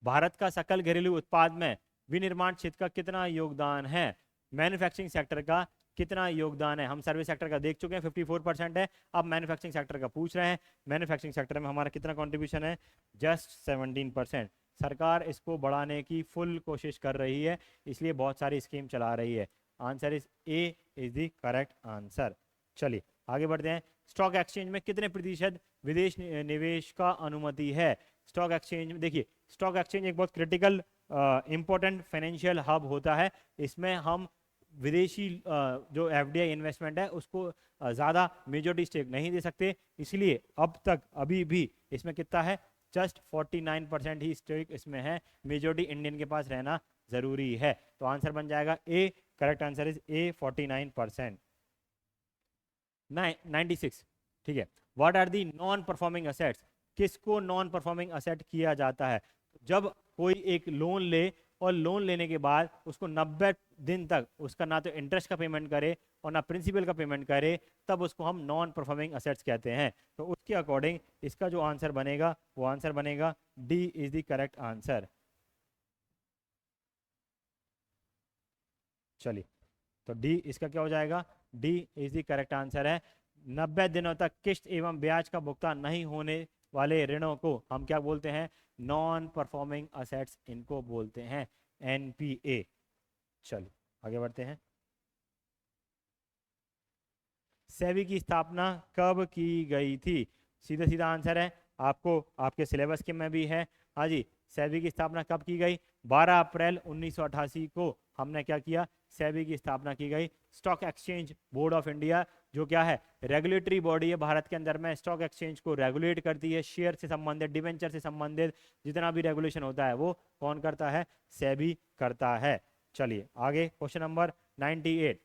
भारत का सकल घरेलू उत्पाद में विनिर्माण क्षेत्र का कितना योगदान है? मैन्युफैक्चरिंग सेक्टर का कितना योगदान है? हम सर्विस सेक्टर का देख चुके हैं, 54% है। अब मैन्युफैक्चरिंग सेक्टर का पूछ रहे हैं। मैन्युफैक्चरिंग सेक्टर में हमारा कितना कंट्रीब्यूशन है? जस्ट 17%। सरकार इसको बढ़ाने की फुल कोशिश कर रही है, इसलिए बहुत सारी स्कीम चला रही है। Answer is A is the correct answer. चलिए आगे बढ़ते हैं। स्टॉक एक्सचेंज में कितने प्रतिशत विदेश निवेश का अनुमति है? स्टॉक एक्सचेंज में देखिए, स्टॉक एक्सचेंज एक बहुत क्रिटिकल इंपॉर्टेंट फाइनेंशियल हब होता है। इसमें हम विदेशी जो एफडीआई इन्वेस्टमेंट है उसको ज़्यादा मेजॉरिटी स्टेक नहीं दे सकते, इसलिए अब तक अभी भी इसमें कितना है? जस्ट 49% ही स्टेक इसमें है। मेजॉरिटी इंडियन के पास रहना जरूरी है, तो आंसर बन जाएगा A. Correct answer is A 49%। 96, ठीक है। What are the non performing assets? किसको नॉन परफॉर्मिंग असेट किया जाता है? जब कोई एक लोन ले और लोन लेने के बाद उसको 90 दिन तक उसका ना तो इंटरेस्ट का पेमेंट करे और ना प्रिंसिपल का पेमेंट करे, तब उसको हम नॉन परफॉर्मिंग असेट्स कहते हैं। तो उसके अकॉर्डिंग इसका जो आंसर बनेगा वो आंसर बनेगा D is the correct answer. चलिए तो डी इसका क्या हो जाएगा? D is the correct answer है। 90 दिनों तक किस्त एवं ब्याज का भुगतान नहीं होने वाले ऋणों को हम क्या बोलते हैं? नॉन परफॉर्मिंग असेट्स इनको बोलते हैं, एनपीए। चलिए आगे बढ़ते हैं। सेबी की स्थापना कब की गई थी? सीधा सीधा आंसर है, आपको आपके सिलेबस के में भी है। हाँ जी, सेबी की स्थापना कब की गई? 12 अप्रैल 1988 को हमने क्या किया? सेबी की स्थापना की गई। Stock exchange board of India जो क्या है? रेगुलेटरी बॉडी है भारत के अंदर में, स्टॉक एक्सचेंज को रेगुलेट करती है। शेयर से संबंधित, डिवेंचर से संबंधित जितना भी रेगुलेशन होता है वो कौन करता है? सेबी करता है। चलिए आगे question number 98,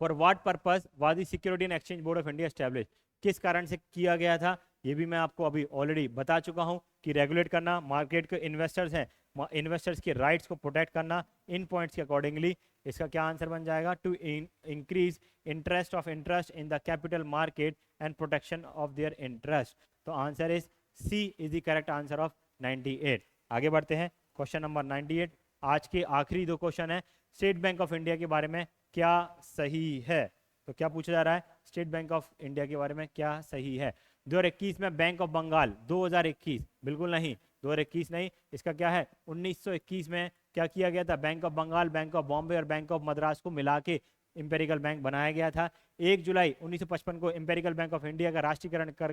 for what purpose was the security and exchange board of India establish? किस कारण से किया गया था? ये भी मैं आपको अभी ऑलरेडी बता चुका हूं कि रेगुलेट करना, मार्केट के इन्वेस्टर्स हैं, इन्वेस्टर्स के राइट्स को प्रोटेक्ट करना। इन पॉइंट्स के अकॉर्डिंगली इसका क्या आंसर बन जाएगा? To increase interest of interest in the capital market and protection of their interest. तो answer is C is the correct answer of 98। आगे बढ़ते हैं क्वेश्चन नंबर 98। आज के आखिरी दो क्वेश्चन है। स्टेट बैंक ऑफ इंडिया के बारे में क्या सही है? तो क्या पूछा जा रहा है? स्टेट बैंक ऑफ इंडिया के बारे में क्या सही है? 2021 में बैंक ऑफ बंगाल, 2021 बिल्कुल नहीं, 2021 नहीं, इसका क्या है? 1921 में क्या किया गया था? Bank of Bengal, bank of Bombay और बैंक ऑफ मद्रास को मिला के इंपेरिकल बैंक बनाया गया था। 1 जुलाई 1955 को इंपेरिकल बैंक ऑफ इंडिया का राष्ट्रीयकरण कर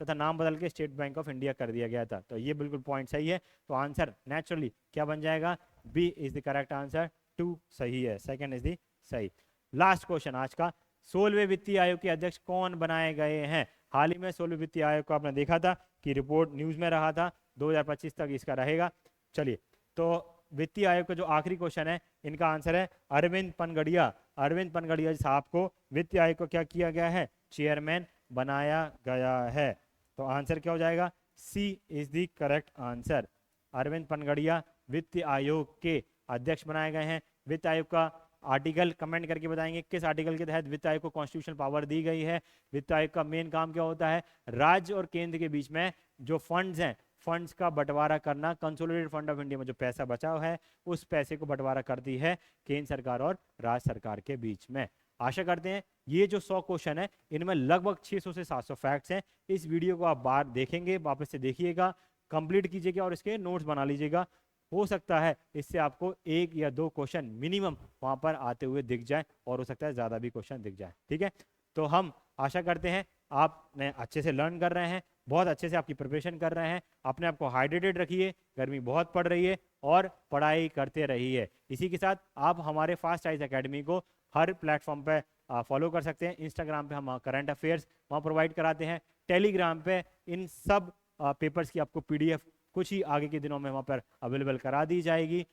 तथा नाम बदल के स्टेट बैंक ऑफ इंडिया कर दिया गया था। तो ये बिल्कुल पॉइंट सही है। तो आंसर नेचुरली क्या बन जाएगा, B is the correct answer, 2 सही है, सेकंड इज द सही। लास्ट क्वेश्चन आज का, 16वें वित्तीय आयोग के अध्यक्ष कौन बनाए गए हैं। हाल ही में 16वें वित्तीय आयोग को आपने देखा था कि रिपोर्ट न्यूज में रहा था, 2025 तक इसका रहेगा। चलिए, तो वित्तीय आयोग का जो आखिरी क्वेश्चन है, इनका आंसर है अरविंद पनगड़िया। अरविंद पनगड़िया साहब को वित्तीय आयोग को क्या किया गया है, चेयरमैन बनाया गया है। तो आंसर क्या हो जाएगा, C is the correct answer. Arvind Panagariya वित्तीय आयोग के अध्यक्ष बनाए गए हैं। वित्त आयोग का आर्टिकल कमेंट करके बताएंगे किस आर्टिकल के तहत वित्त आयोग को कॉन्स्टिट्यूशनल पावर दी गई है। वित्त आयोग का मेन काम क्या होता है, राज्य और केंद्र के बीच में जो फंड्स हैं, फंड्स का बंटवारा करना। कंसोलिडेटेड फंड ऑफ इंडिया में जो पैसा बचा हुआ है, उस पैसे को बंटवारा करती है केंद्र सरकार और राज्य सरकार के बीच में। आशा करते हैं ये जो 100 क्वेश्चन है, इनमें लगभग 600 से 700 फैक्ट्स हैं। इस वीडियो को आप बार देखेंगे, वापस से देखिएगा, कंप्लीट कीजिएगा और इसके नोट्स बना लीजिएगा। हो सकता है इससे आपको 1 या 2 क्वेश्चन मिनिमम वहां पर आते हुए दिख जाए, और हो सकता है ज्यादा भी क्वेश्चन दिख जाए। ठीक है, तो हम आशा करते हैं आपने अच्छे से लर्न कर रहे हैं, बहुत अच्छे से आपकी प्रिपरेशन कर रहे हैं। अपने आप को हाइड्रेटेड रखिए, गर्मी बहुत पड़ रही है, और पढ़ाई करते रहिए। इसी के साथ आप हमारे फास्ट आइज एकेडमी को हर प्लेटफॉर्म पे फॉलो कर सकते हैं। इंस्टाग्राम पे हम करंट अफेयर्स वहाँ प्रोवाइड कराते हैं। टेलीग्राम पे इन सब पेपर्स की आपको PDF कुछ ही आगे के दिनों में वहाँ पर अवेलेबल करा दी जाएगी।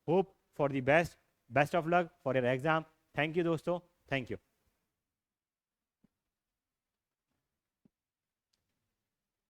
Hope for the best, best of luck for your exam. Thank you दोस्तों, थैंक यू।